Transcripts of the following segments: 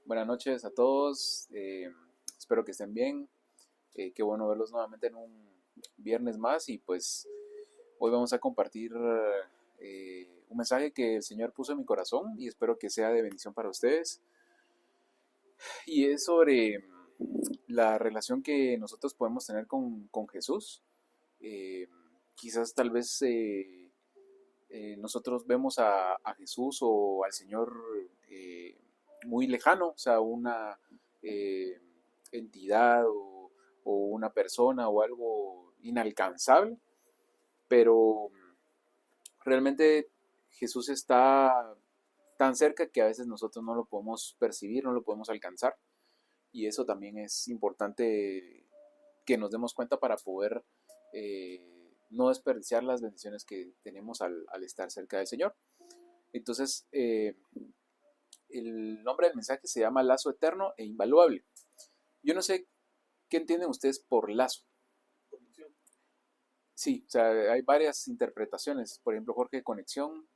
Buenas noches a todos, espero que estén bien. Qué bueno verlos nuevamente en un viernes más y pues hoy vamos a compartir un mensaje que el Señor puso en mi corazón y espero que sea de bendición para ustedes. Y es sobre la relación que nosotros podemos tener con Jesús. Eh, Quizás tal vez nosotros vemos a Jesús o al Señor muy lejano, o sea, una eh, entidad o una persona o algo inalcanzable, pero realmente Jesús está tan cerca que a veces nosotros no lo podemos percibir, no lo podemos alcanzar, y eso también es importante que nos demos cuenta para poder no desperdiciar las bendiciones que tenemos al estar cerca del Señor. Entonces, el nombre del mensaje se llama Lazo Eterno e Invaluable. Yo no sé qué entienden ustedes por lazo. Sí, o sea, hay varias interpretaciones. Por ejemplo, Jorge, conexión.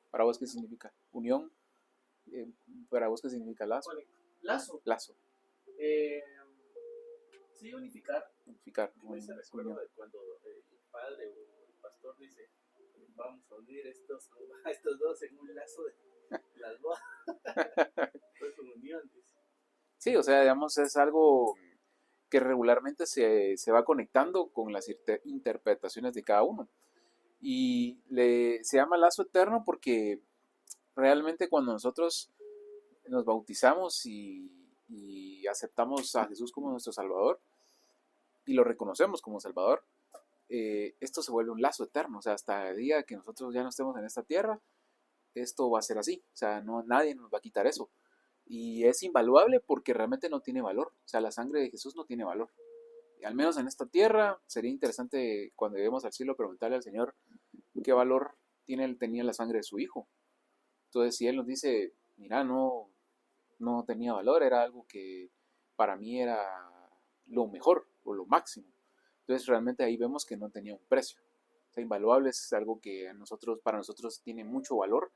¿Para vos qué significa? Unión. Eh, ¿Para vos qué significa lazo? Lazo. Lazo. Eh, sí, unificar. Unificar. Yo me recuerdo de cuando el padre o el pastor dice, vamos a unir a estos dos en un lazo de las bodas. Fue con unión, dice. Sí, o sea, digamos, es algo que regularmente se va conectando con las interpretaciones de cada uno. Y se llama lazo eterno porque realmente cuando nosotros nos bautizamos y aceptamos a Jesús como nuestro Salvador y lo reconocemos como Salvador, esto se vuelve un lazo eterno. O sea, hasta el día que nosotros ya no estemos en esta tierra, esto va a ser así. O sea, no, nadie nos va a quitar eso. Y es invaluable porque realmente no tiene valor. O sea, la sangre de Jesús no tiene valor. Al menos en esta tierra, sería interesante cuando lleguemos al cielo preguntarle al Señor qué valor tenía la sangre de su Hijo. Entonces, si Él nos dice, mira, no tenía valor, era algo que para mí era lo mejor o lo máximo. Entonces, realmente ahí vemos que no tenía un precio. O sea, invaluable es algo que para nosotros tiene mucho valor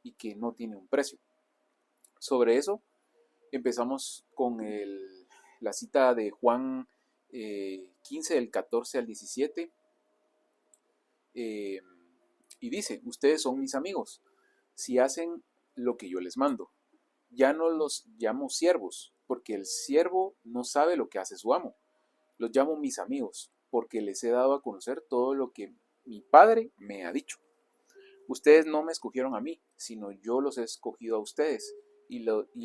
y que no tiene un precio. Sobre eso, empezamos con la cita de Juan 15, del 14 al 17. eh, y dice, ustedes son mis amigos si hacen lo que yo les mando. Ya no los llamo siervos, porque el siervo no sabe lo que hace su amo. Los llamo mis amigos, porque les he dado a conocer todo lo que mi Padre me ha dicho. Ustedes no me escogieron a mí, sino yo los he escogido a ustedes, y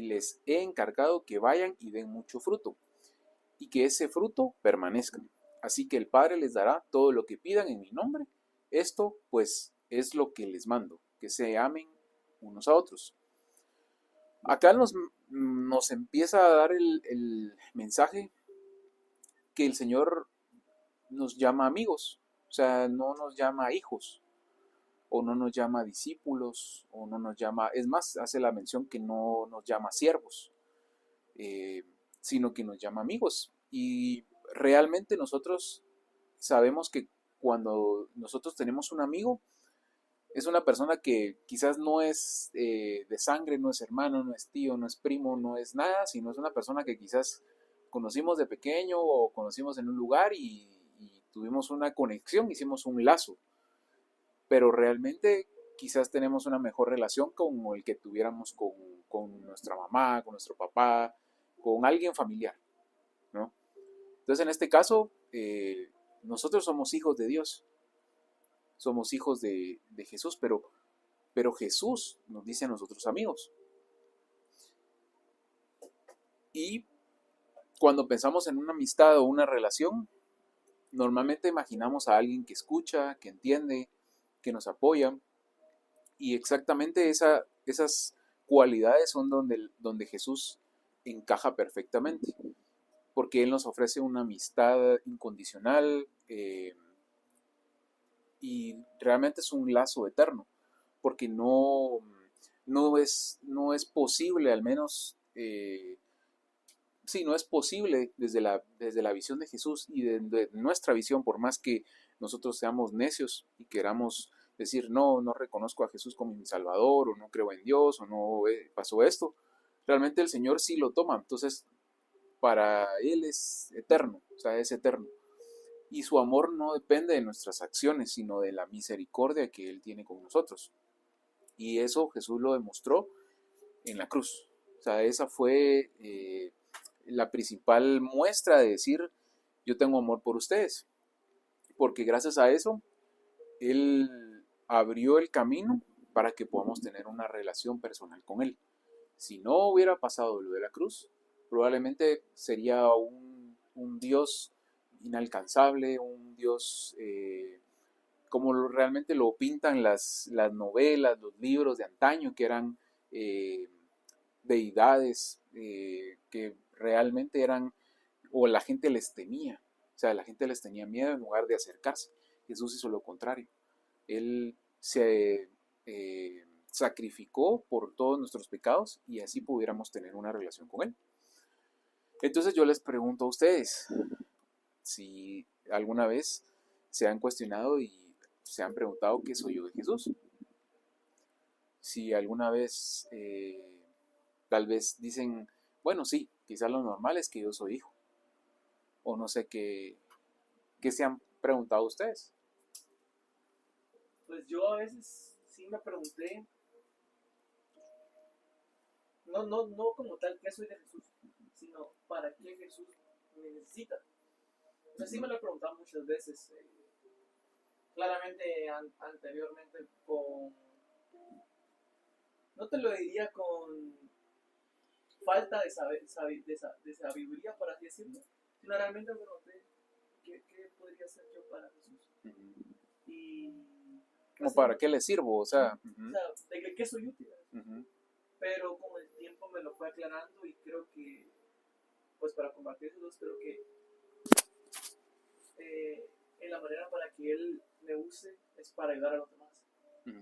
les he encargado que vayan y den mucho fruto, y que ese fruto permanezca. Así que el Padre les dará todo lo que pidan en mi nombre. Esto, pues, es lo que les mando, que se amen unos a otros. Acá nos empieza a dar el mensaje que el Señor nos llama amigos, o sea, no nos llama hijos, o no nos llama discípulos, o no nos llama, es más, hace la mención que no nos llama siervos, eh, sino que nos llama amigos. Y realmente nosotros sabemos que cuando nosotros tenemos un amigo, es una persona que quizás no es de sangre, no es hermano, no es tío, no es primo, no es nada, sino es una persona que quizás conocimos de pequeño o conocimos en un lugar y tuvimos una conexión, hicimos un lazo, pero realmente quizás tenemos una mejor relación con el que tuviéramos con nuestra mamá, con nuestro papá, con alguien familiar, ¿no? Entonces en este caso, nosotros somos hijos de Dios, somos hijos de Jesús, pero Jesús nos dice a nosotros amigos. Y cuando pensamos en una amistad o una relación, normalmente imaginamos a alguien que escucha, que entiende, que nos apoya. Y exactamente esas cualidades son donde Jesús encaja perfectamente. Porque Él nos ofrece una amistad incondicional y realmente es un lazo eterno. Porque no es posible, al menos sí, no es posible desde la visión de Jesús y de nuestra visión, por más que nosotros seamos necios y queramos decir, no reconozco a Jesús como mi Salvador, o no creo en Dios, o no pasó esto. realmente el Señor sí lo toma. Entonces, para Él es eterno, o sea, es eterno. Y su amor no depende de nuestras acciones, sino de la misericordia que Él tiene con nosotros. Y eso Jesús lo demostró en la cruz. O sea, esa fue la principal muestra de decir, yo tengo amor por ustedes. Porque gracias a eso, Él abrió el camino para que podamos tener una relación personal con Él. Si no hubiera pasado lo de la cruz, probablemente sería un Dios inalcanzable, un Dios como realmente lo pintan las novelas, los libros de antaño, que eran eh, deidades que realmente eran, o la gente les temía, o sea, la gente les tenía miedo en lugar de acercarse. Jesús hizo lo contrario. Él se sacrificó por todos nuestros pecados y así pudiéramos tener una relación con Él. Entonces yo les pregunto a ustedes si alguna vez se han cuestionado y se han preguntado qué soy yo de Jesús. Si alguna vez tal vez dicen, bueno, sí, quizás lo normal es que yo soy hijo. O no sé qué se han preguntado ustedes. Pues yo a veces sí me pregunté, no como tal que soy de Jesús, sino para qué Jesús me necesita. Entonces sí me lo he preguntado muchas veces. Claramente anteriormente con, no te lo diría con falta de sabiduría, por así decirlo, sino realmente me pregunté qué podría hacer yo para Jesús. Y ¿Como para qué le sirvo? O sea, o sea, ¿de qué soy útil? Pero con el tiempo me lo fue aclarando y creo que, pues para compartir esos dos, creo que en la manera para que Él me use es para ayudar a los demás.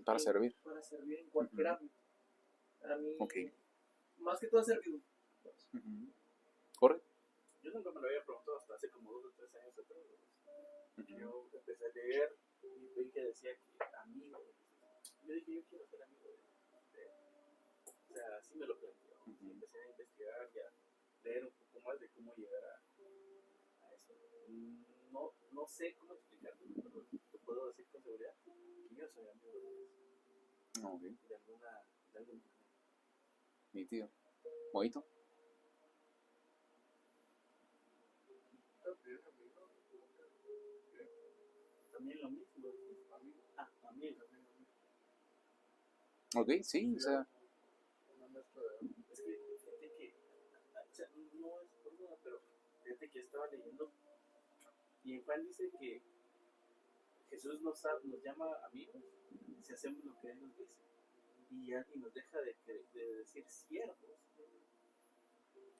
Para servir. Para servir en cualquier ámbito. A mí, Okay. más que todo, servir. Pues. ¿Correcto? Yo nunca me lo había preguntado hasta hace como 2 o 3 años atrás. Yo empecé a leer y vi que decía que amigo. Yo dije, yo quiero ser amigo de él. O sea, así me lo planteó. Y empecé a investigar y a leer un poco más de cómo llegar a eso. No sé cómo explicarlo, pero te puedo decir con seguridad que yo soy amigo de Dios. Okay. De alguna manera. Mi tío. ¿Mojito? También lo mismo. También. Ok, sí, o sea. Es que, fíjate que, o sea, no es por nada, pero fíjate que estaba leyendo y en Juan dice que Jesús nos llama amigos si hacemos lo que Él nos dice y nos deja de decir siervos,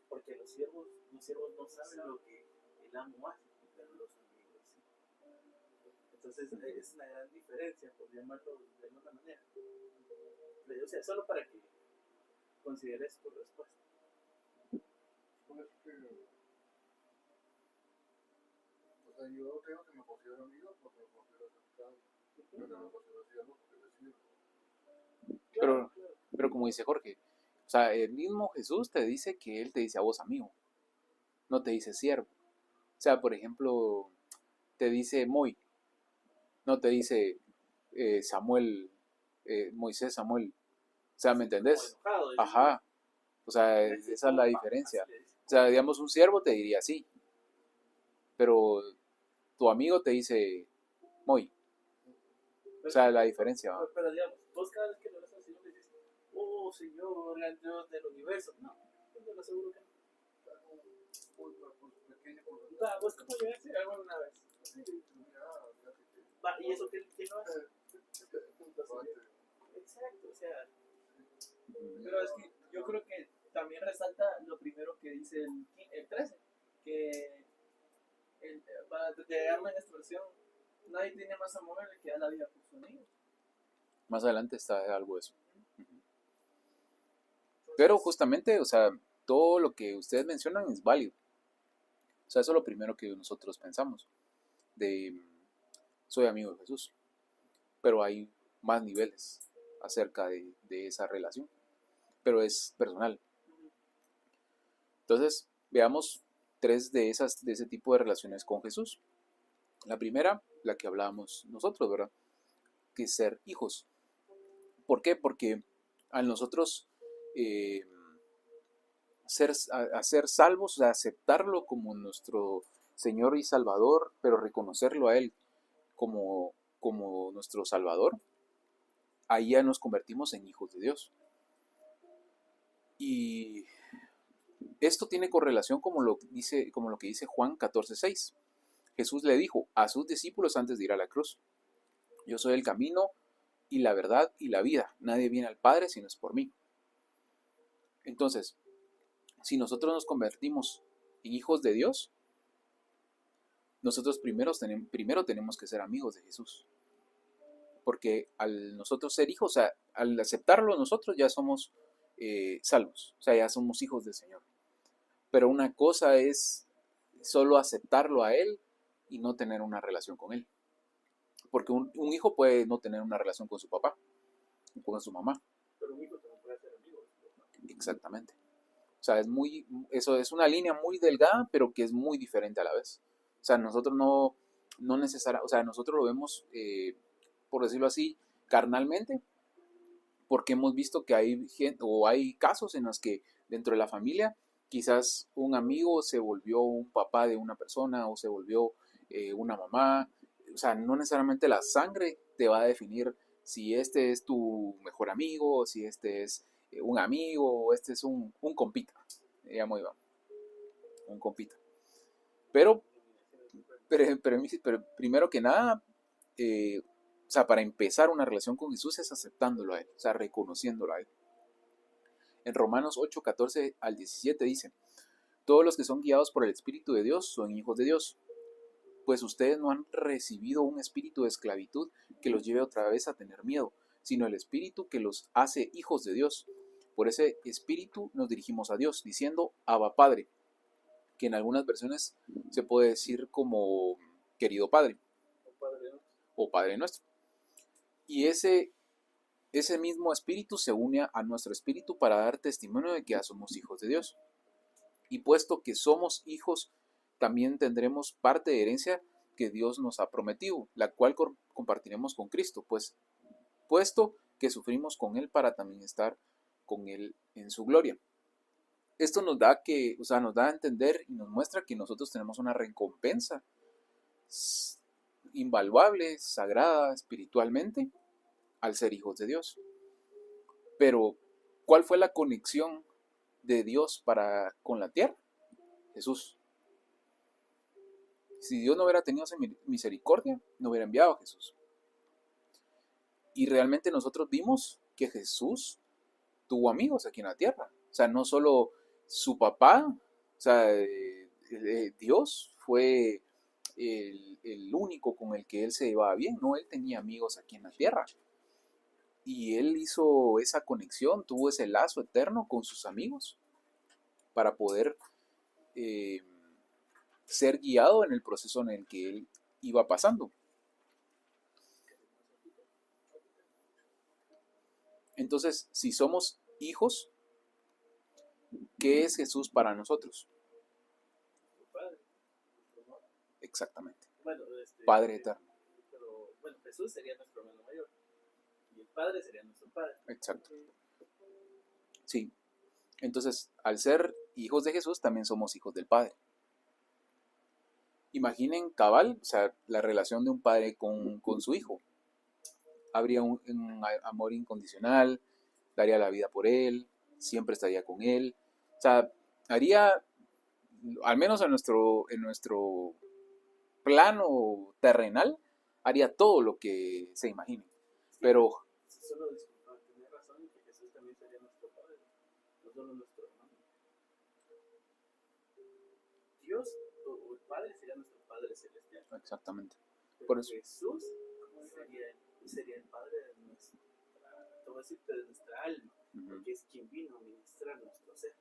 porque los siervos no saben lo que el amo hace, pero los amigos sí. Entonces es una gran diferencia, por llamarlo de alguna manera. O sea, solo para que consideres tu respuesta. Pues que, o sea, yo creo que me considero amigo porque me considero aceptado, pero me considero siervo porque le sirvo. Pero como dice Jorge, o sea, el mismo Jesús te dice que Él te dice a vos amigo, no te dice siervo. O sea, por ejemplo, te dice Moy, no te dice Samuel, Moisés Samuel. O sea, ¿me entendés? Ajá. O sea, esa es la diferencia. O sea, digamos, un siervo te diría así, pero tu amigo te dice Moy. O sea, la diferencia. Pero digamos, vos cada vez que lo ves al Señor le dices, oh Señor, gran Dios del universo. No, yo te lo aseguro que no. ¿Vos cómo llegaste a alguna vez? ¿Y eso qué no hace? Exacto, o sea. Pero es que yo creo que también resalta lo primero que dice el 13, que para llegarme en esta versión, nadie tiene más amor en el que da la vida por su amigo. Más adelante está algo de eso. Pero justamente, o sea, todo lo que ustedes mencionan es válido. O sea, eso es lo primero que nosotros pensamos. Soy amigo de Jesús. Pero hay más niveles acerca de esa relación. Pero es personal. Entonces, veamos tres de ese tipo de relaciones con Jesús. La primera, la que hablábamos nosotros, ¿verdad? Que es ser hijos. ¿Por qué? Porque al nosotros eh, ser salvos, o sea, aceptarlo como nuestro Señor y Salvador, pero reconocerlo a Él como nuestro Salvador, ahí ya nos convertimos en hijos de Dios. Y esto tiene correlación como lo que dice Juan 14:6. Jesús le dijo a sus discípulos antes de ir a la cruz: yo soy el camino y la verdad y la vida. Nadie viene al Padre si no es por mí. Entonces, si nosotros nos convertimos en hijos de Dios, nosotros primero tenemos que ser amigos de Jesús. Porque al nosotros ser hijos, o sea, al aceptarlo nosotros ya somos salvos, o sea, ya somos hijos del Señor. Pero una cosa es solo aceptarlo a Él y no tener una relación con Él. Porque un hijo puede no tener una relación con su papá, con su mamá. Pero un hijo también puede ser amigo. Exactamente. O sea, eso es una línea muy delgada, pero que es muy diferente a la vez. O sea, nosotros no necesariamente, o sea, nosotros lo vemos, por decirlo así, carnalmente, porque hemos visto que hay gente, o hay casos en los que dentro de la familia, quizás un amigo se volvió un papá de una persona o se volvió una mamá. O sea, no necesariamente la sangre te va a definir si este es tu mejor amigo, o si este es un amigo, o este es un compita. Me llamo Iván, un compita. Pero primero que nada, o sea, para empezar una relación con Jesús es aceptándolo a Él, o sea, reconociéndolo a Él. En Romanos 8, 14 al 17 dice: todos los que son guiados por el Espíritu de Dios son hijos de Dios. Pues ustedes no han recibido un espíritu de esclavitud que los lleve otra vez a tener miedo, sino el espíritu que los hace hijos de Dios. Por ese espíritu nos dirigimos a Dios, diciendo Abba Padre, que en algunas versiones se puede decir como querido Padre o Padre nuestro. Y ese mismo espíritu se une a nuestro espíritu para dar testimonio de que ya somos hijos de Dios. Y puesto que somos hijos, también tendremos parte de herencia que Dios nos ha prometido, la cual compartiremos con Cristo, pues puesto que sufrimos con Él para también estar con Él en su gloria. Esto nos da a entender y nos muestra que nosotros tenemos una recompensa invaluable, sagrada, espiritualmente, al ser hijos de Dios. Pero, ¿cuál fue la conexión de Dios con la tierra? Jesús. Si Dios no hubiera tenido misericordia, no hubiera enviado a Jesús. Y realmente nosotros vimos que Jesús tuvo amigos aquí en la tierra. O sea, no solo su papá, o sea, Dios fue el único con el que él se llevaba bien, no, él tenía amigos aquí en la tierra. Y él hizo esa conexión, tuvo ese lazo eterno con sus amigos para poder ser guiado en el proceso en el que él iba pasando. Entonces, si somos hijos, ¿qué es Jesús para nosotros? Exactamente. Bueno, Padre eterno. Pero, bueno, Jesús sería nuestro hermano mayor. Y el Padre sería nuestro Padre. Exacto. Sí. Entonces, al ser hijos de Jesús, también somos hijos del Padre. Imaginen cabal, o sea, la relación de un padre con su hijo. Habría un amor incondicional, daría la vida por él, siempre estaría con él. O sea, haría, al menos en nuestro plano terrenal, haría todo lo que se imagine. Pero solo disculpa, tenés razón que Jesús también sería nuestro Padre, no solo nuestro hermano. Dios o el Padre sería nuestro Padre celestial. Exactamente. Por eso Jesús sería el Padre de nuestra alma, porque es quien vino a ministrar nuestro ser.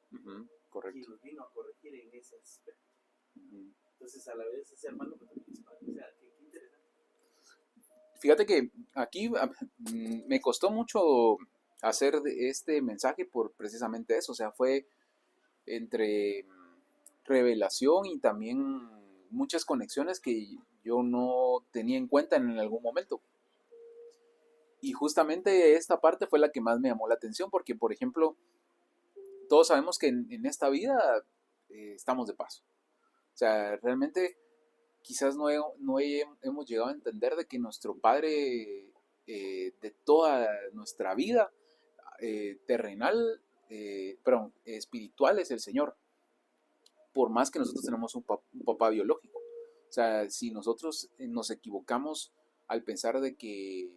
Correcto. Quien nos vino a corregir en ese aspecto. Entonces, a la vez, ese hermano también es padre. O sea, qué interesante. Fíjate que aquí me costó mucho hacer este mensaje por precisamente eso. O sea, fue entre revelación y también muchas conexiones que yo no tenía en cuenta en algún momento. Y justamente esta parte fue la que más me llamó la atención porque, por ejemplo, todos sabemos que en esta vida estamos de paso. O sea, realmente quizás hemos llegado a entender de que nuestro Padre de toda nuestra vida terrenal, espiritual es el Señor, por más que nosotros tenemos un papá biológico. O sea, si nosotros nos equivocamos al pensar de que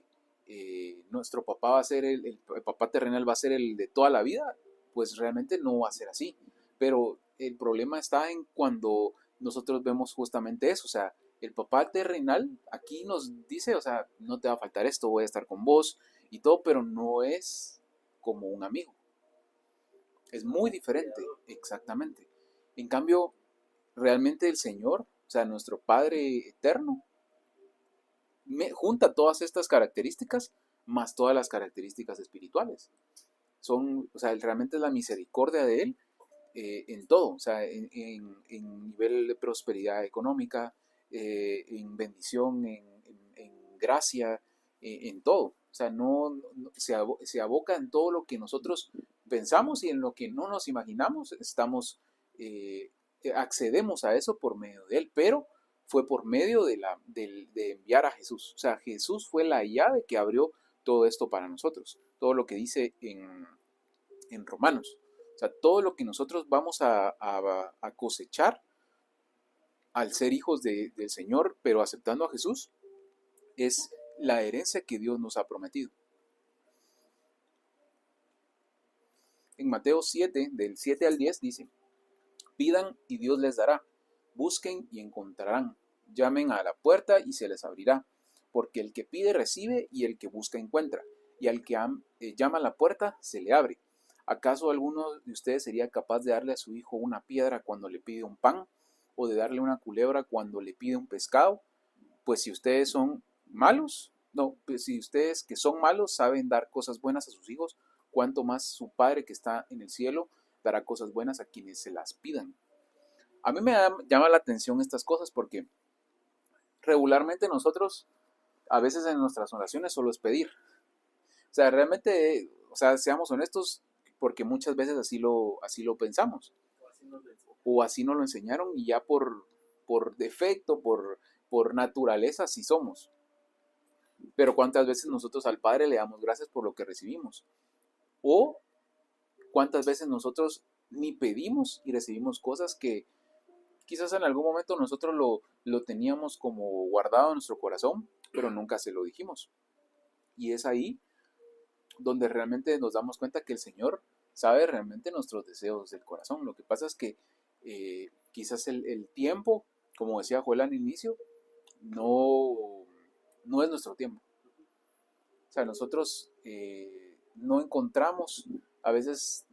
nuestro papá va a ser el papá terrenal va a ser el de toda la vida, pues realmente no va a ser así. Pero el problema está en cuando nosotros vemos justamente eso. O sea, el papá terrenal aquí nos dice, o sea, no te va a faltar esto, voy a estar con vos y todo, pero no es como un amigo. Es muy diferente, exactamente. En cambio, realmente el Señor, o sea, nuestro Padre eterno, junta todas estas características más todas las características espirituales. O sea, realmente es la misericordia de Él en todo, o sea, en nivel de prosperidad económica, en bendición, en gracia, en todo. O sea, se aboca en todo lo que nosotros pensamos y en lo que no nos imaginamos, eh, accedemos a eso por medio de Él, pero fue por medio de enviar a Jesús. O sea, Jesús fue la llave que abrió todo esto para nosotros. Todo lo que dice en Romanos. O sea, todo lo que nosotros vamos a cosechar al ser hijos del Señor, pero aceptando a Jesús, es la herencia que Dios nos ha prometido. En Mateo 7, del 7 al 10, dice, pidan y Dios les dará, busquen y encontrarán, llamen a la puerta y se les abrirá, porque el que pide recibe y el que busca encuentra, y al que llama a la puerta se le abre. ¿Acaso alguno de ustedes sería capaz de darle a su hijo una piedra cuando le pide un pan? ¿O de darle una culebra cuando le pide un pescado? Pues si ustedes son malos, no, pues si ustedes que son malos saben dar cosas buenas a sus hijos, cuanto más su Padre que está en el cielo dará cosas buenas a quienes se las pidan. A mí me llama la atención estas cosas porque regularmente nosotros, a veces en nuestras oraciones solo es pedir. O sea, realmente, o sea, seamos honestos, porque muchas veces así lo pensamos. O así nos lo enseñaron y ya por defecto, por naturaleza, así somos. Pero cuántas veces nosotros al Padre le damos gracias por lo que recibimos. O cuántas veces nosotros ni pedimos y recibimos cosas que quizás en algún momento nosotros lo teníamos como guardado en nuestro corazón, pero nunca se lo dijimos. Y es ahí donde realmente nos damos cuenta que el Señor sabe realmente nuestros deseos del corazón. Lo que pasa es que quizás el tiempo, como decía Joel al inicio, no es nuestro tiempo. O sea, nosotros no encontramos a veces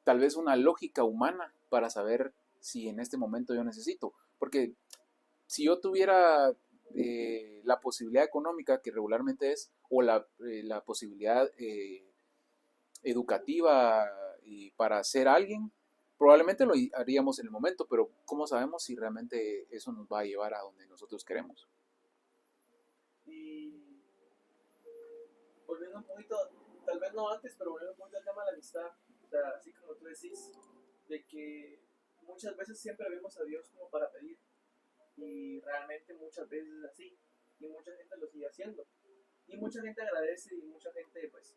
tal vez una lógica humana para saber si en este momento yo necesito. Porque si yo tuviera la posibilidad económica que regularmente es, o la posibilidad educativa para ser alguien, probablemente lo haríamos en el momento, pero ¿cómo sabemos si realmente eso nos va a llevar a donde nosotros queremos? Y volviendo un poquito, tal vez no antes, pero volviendo un poquito al tema de la amistad, o sea, así como tú decís, de que muchas veces siempre vemos a Dios como para pedir, y realmente muchas veces es así, y mucha gente lo sigue haciendo, y mucha gente agradece, y mucha gente pues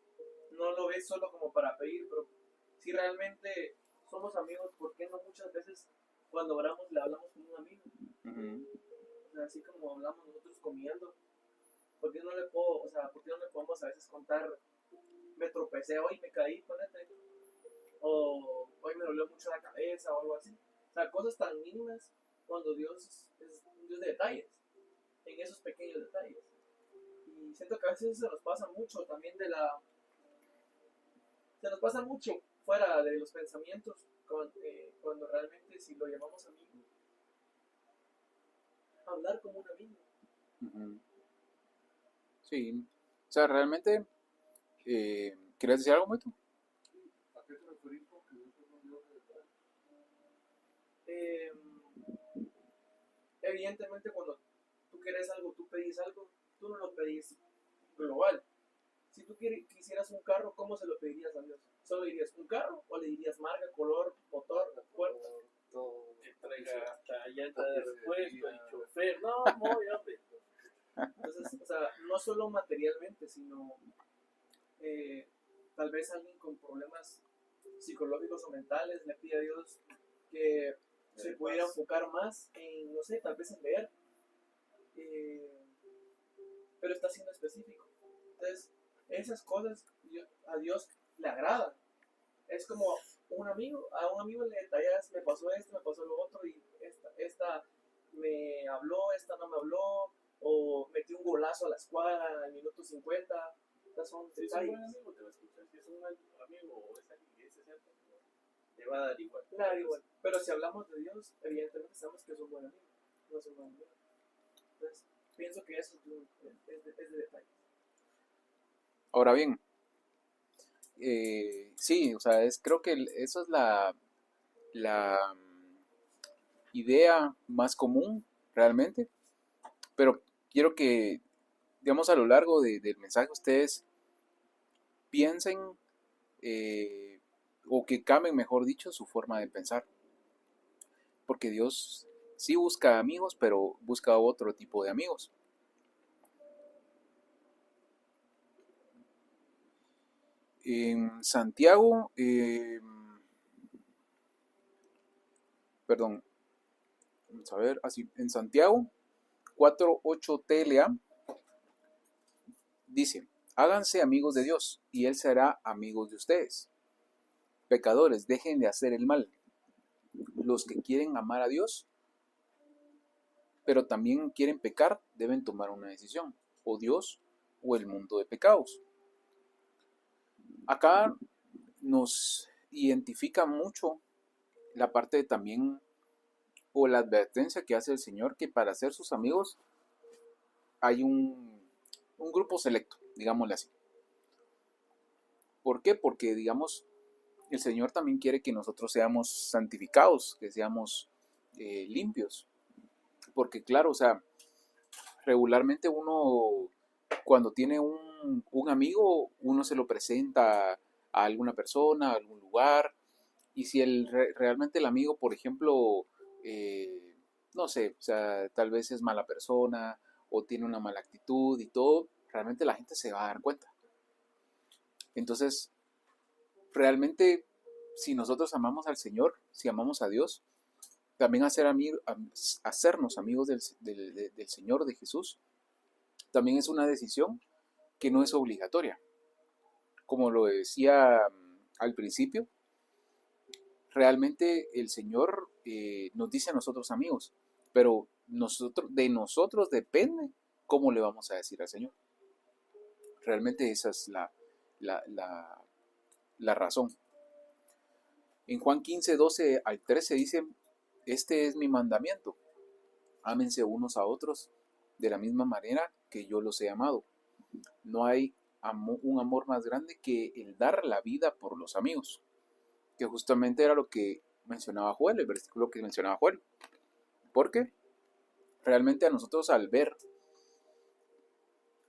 no lo ve solo como para pedir, pero si realmente somos amigos, ¿por qué no muchas veces cuando oramos le hablamos como un amigo? O sea, así como hablamos nosotros comiendo, ¿por qué no le puedo, o sea, por qué no le podemos a veces contar, me tropecé hoy, me caí, ponete, o hoy me dolió mucho la cabeza o algo así? O sea, cosas tan mínimas cuando Dios es un Dios de detalles, en esos pequeños detalles. Y siento que a veces se nos pasa mucho también se nos pasa mucho fuera de los pensamientos cuando realmente si lo llamamos amigo, hablar como un amigo. Sí, o sea, realmente, ¿querías decir algo, Moito? ¿A qué te referís? Porque evidentemente cuando tú quieres algo, tú pedís algo, tú no lo pedís global. Si tú quisieras un carro, ¿cómo se lo pedirías a Dios? ¿Solo dirías un carro o le dirías marca, color, motor, puerta? Que traiga hasta llanta de repuesto, el chofer. No, muy hombre. Entonces, o sea, no solo materialmente, sino tal vez alguien con problemas psicológicos o mentales le pide a Dios que se pudiera enfocar más en, no sé, tal vez en leer, pero está siendo específico. Entonces, esas cosas a Dios le agradan. Es como a un amigo le detallas, me pasó esto, me pasó lo otro, y esta me habló, esta no me habló, o metí un golazo a la escuadra al minuto 50. Estas son Si es un detalles. buen amigo, te va a escuchar. Si es un mal amigo o es alguien que dice cierto, te va a dar igual. Claro, igual. Pero si hablamos de Dios, evidentemente sabemos que es un buen amigo, no es un buen amigo. Entonces, pienso que eso es de detalle. Ahora bien, sí, o sea, creo que eso es la idea más común realmente, pero quiero que, digamos, a lo largo del mensaje ustedes piensen o que cambien, mejor dicho, su forma de pensar, porque Dios sí busca amigos, pero busca otro tipo de amigos. En Santiago, perdón, vamos a ver, así, en Santiago 4:8 TLA dice, háganse amigos de Dios y Él será amigos de ustedes. Pecadores, dejen de hacer el mal. Los que quieren amar a Dios, pero también quieren pecar, deben tomar una decisión, o Dios o el mundo de pecados. Acá nos identifica mucho la parte de también, o la advertencia que hace el Señor, que para ser sus amigos hay un grupo selecto, digámosle así. ¿Por qué? Porque, digamos, el Señor también quiere que nosotros seamos santificados, que seamos limpios. Porque, claro, o sea, regularmente uno, cuando tiene un amigo, uno se lo presenta a alguna persona, a algún lugar, y si realmente el amigo, por ejemplo, no sé, o sea, tal vez es mala persona o tiene una mala actitud y todo, realmente la gente se va a dar cuenta. Entonces, realmente, si nosotros amamos al Señor, si amamos a Dios, también hacernos amigos del Señor, de Jesús, también es una decisión que no es obligatoria. Como lo decía al principio, realmente el Señor nos dice a nosotros amigos, pero de nosotros depende cómo le vamos a decir al Señor. Realmente esa es la razón. En Juan 15:12-13 dice, este es mi mandamiento, ámense unos a otros de la misma manera que yo los he amado. No hay un amor más grande que el dar la vida por los amigos, que justamente era lo que mencionaba Joel, el versículo que mencionaba Joel. Porque realmente a nosotros, al ver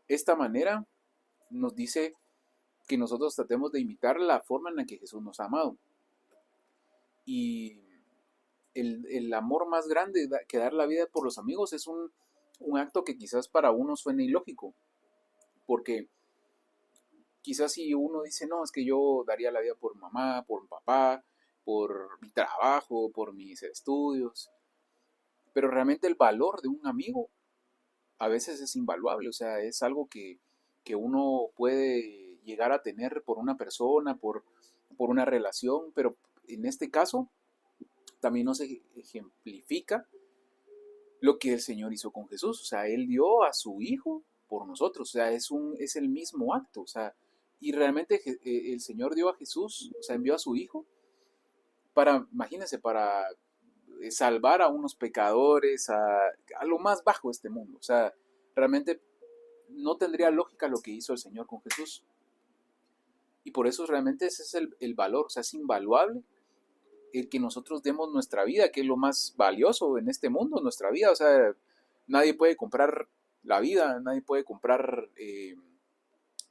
esta manera, nos dice que nosotros tratemos de imitar la forma en la que Jesús nos ha amado. Y el amor más grande que dar la vida por los amigos es un acto que quizás para uno suene ilógico, porque quizás si uno dice, no, es que yo daría la vida por mamá, por mi papá, por mi trabajo, por mis estudios, pero realmente el valor de un amigo a veces es invaluable, o sea, es algo que uno puede llegar a tener por una persona, por una relación, pero en este caso también nos ejemplifica lo que el Señor hizo con Jesús, o sea, Él dio a su Hijo por nosotros, o sea, es el mismo acto, o sea, y realmente el Señor dio a Jesús, o sea, envió a su Hijo para, imagínense, para salvar a unos pecadores, a lo más bajo de este mundo, o sea, realmente no tendría lógica lo que hizo el Señor con Jesús. Y por eso realmente ese es el valor, o sea, es invaluable el que nosotros demos nuestra vida, que es lo más valioso en este mundo, nuestra vida. O sea, nadie puede comprar la vida, nadie puede comprar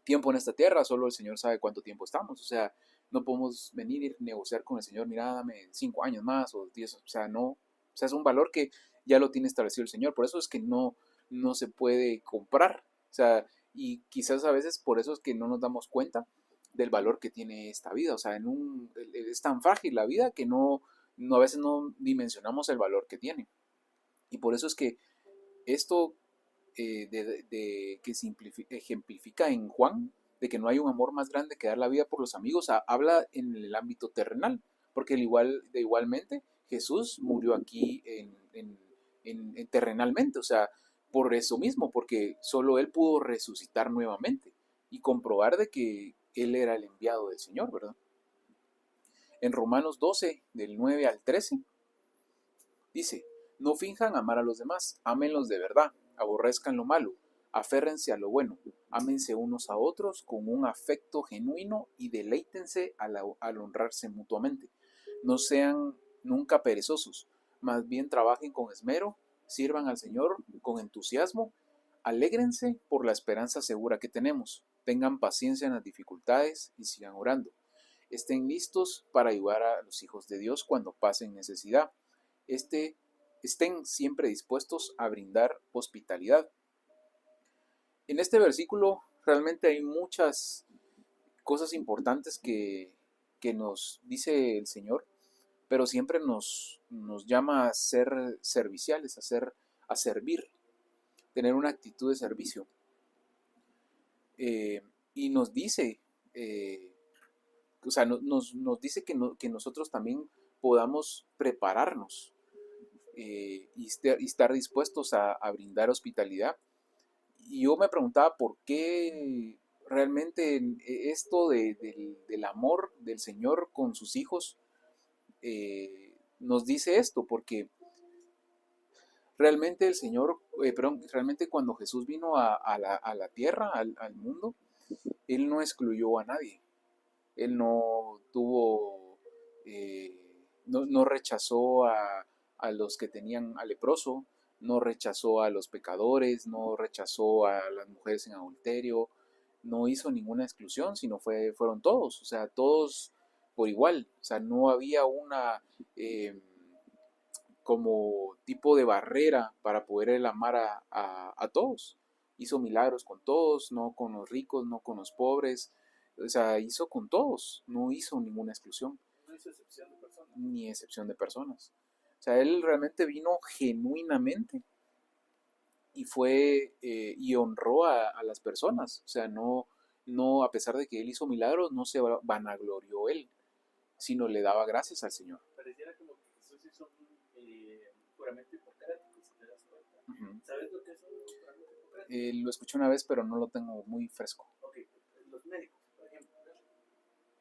tiempo en esta tierra, solo el Señor sabe cuánto tiempo estamos. O sea, no podemos venir y negociar con el Señor, mira, dame 5 años más o 10, o sea, no. O sea, es un valor que ya lo tiene establecido el Señor, por eso es que no se puede comprar. O sea, y quizás a veces por eso es que no nos damos cuenta del valor que tiene esta vida. O sea, es tan frágil la vida que a veces no dimensionamos el valor que tiene. Y por eso es que esto que se ejemplifica en Juan, de que no hay un amor más grande que dar la vida por los amigos, habla en el ámbito terrenal, porque igualmente Jesús murió aquí terrenalmente, o sea, por eso mismo, porque solo Él pudo resucitar nuevamente y comprobar de que Él era el enviado del Señor, ¿verdad? En Romanos 12, del 9 al 13, dice, no finjan amar a los demás, ámenlos de verdad, aborrezcan lo malo, aférrense a lo bueno, ámense unos a otros con un afecto genuino y deleítense al honrarse mutuamente. No sean nunca perezosos, más bien trabajen con esmero, sirvan al Señor con entusiasmo, alégrense por la esperanza segura que tenemos, tengan paciencia en las dificultades y sigan orando. Estén listos para ayudar a los hijos de Dios cuando pasen necesidad. Estén siempre dispuestos a brindar hospitalidad. En este versículo realmente hay muchas cosas importantes que nos dice el Señor, pero siempre nos llama a ser serviciales, a servir, tener una actitud de servicio. Y nos dice, o sea, nos dice que nosotros también podamos prepararnos y estar dispuestos a brindar hospitalidad. Y yo me preguntaba por qué realmente esto del amor del Señor con sus hijos nos dice esto, porque realmente el Señor, realmente cuando Jesús vino a la tierra, al mundo, Él no excluyó a nadie. Él no tuvo, no rechazó a los que tenían al leproso, no rechazó a los pecadores, no rechazó a las mujeres en adulterio, no hizo ninguna exclusión, sino fueron todos, o sea, todos por igual. O sea, no había una como tipo de barrera para poder él amar a todos. Hizo milagros con todos, no con los ricos, no con los pobres. O sea, hizo con todos, no hizo ninguna exclusión. No hizo excepción de personas. Ni excepción de personas. O sea, él realmente vino genuinamente y y honró a las personas. O sea, no, a pesar de que él hizo milagros, no se vanaglorió él, sino le daba gracias al Señor. Pareciera como que Jesús hizo un juramento hipocrático, si te das cuenta. Uh-huh. ¿Sabes lo que es un juramento hipocrático? Lo escuché una vez, pero no lo tengo muy fresco. Ok, los médicos, por ejemplo.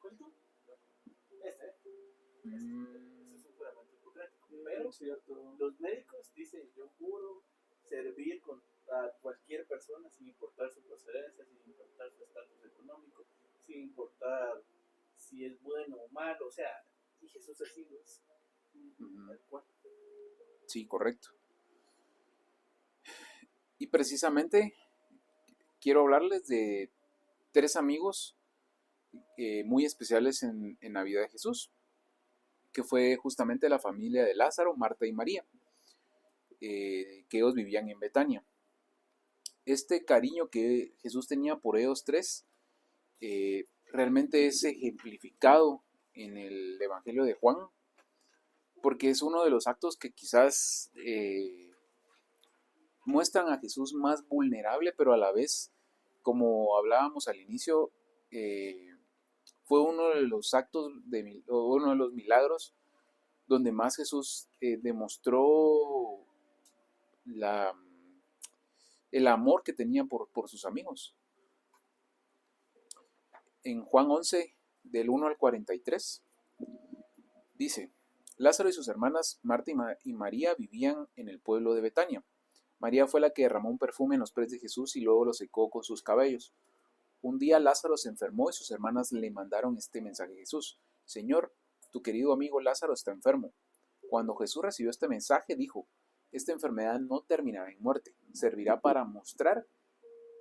¿Cuál tú? Ese es un juramento hipocrático. Pero los médicos dicen, yo juro servir a cualquier persona sin importar su procedencia, sin importar su estatus económico, sin importar si es bueno o malo, o sea, y Jesús así lo es. Sí, correcto. Y precisamente quiero hablarles de 3 amigos muy especiales en la vida de Jesús, que fue justamente la familia de Lázaro, Marta y María, que ellos vivían en Betania. Este cariño que Jesús tenía por ellos 3 realmente es ejemplificado en el Evangelio de Juan, porque es uno de los actos que quizás muestran a Jesús más vulnerable, pero a la vez, como hablábamos al inicio, fue uno de los actos, uno de los milagros donde más Jesús demostró el amor que tenía por sus amigos. En Juan 11, del 1 al 43, dice, Lázaro y sus hermanas Marta y María vivían en el pueblo de Betania. María fue la que derramó un perfume en los pies de Jesús y luego lo secó con sus cabellos. Un día Lázaro se enfermó y sus hermanas le mandaron este mensaje a Jesús. Señor, tu querido amigo Lázaro está enfermo. Cuando Jesús recibió este mensaje, dijo, esta enfermedad no terminará en muerte, servirá para mostrar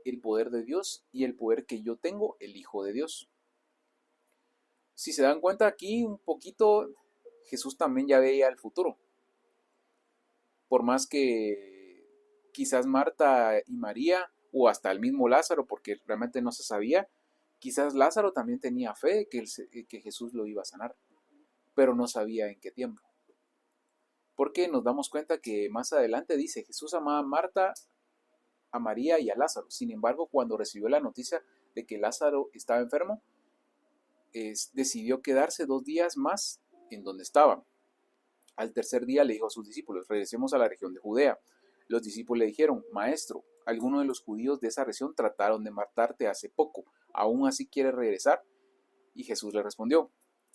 el poder de Dios y el poder que yo tengo, el Hijo de Dios. Si se dan cuenta aquí un poquito, Jesús también ya veía el futuro. Por más que quizás Marta y María, o hasta el mismo Lázaro, porque realmente no se sabía, quizás Lázaro también tenía fe que Jesús lo iba a sanar, pero no sabía en qué tiempo. Porque nos damos cuenta que más adelante dice, Jesús amaba a Marta, a María y a Lázaro. Sin embargo, cuando recibió la noticia de que Lázaro estaba enfermo, decidió quedarse 2 días más en donde estaba. Al tercer día le dijo a sus discípulos, regresemos a la región de Judea. Los discípulos le dijeron, Maestro, algunos de los judíos de esa región trataron de matarte hace poco, ¿aún así quieres regresar? Y Jesús le respondió,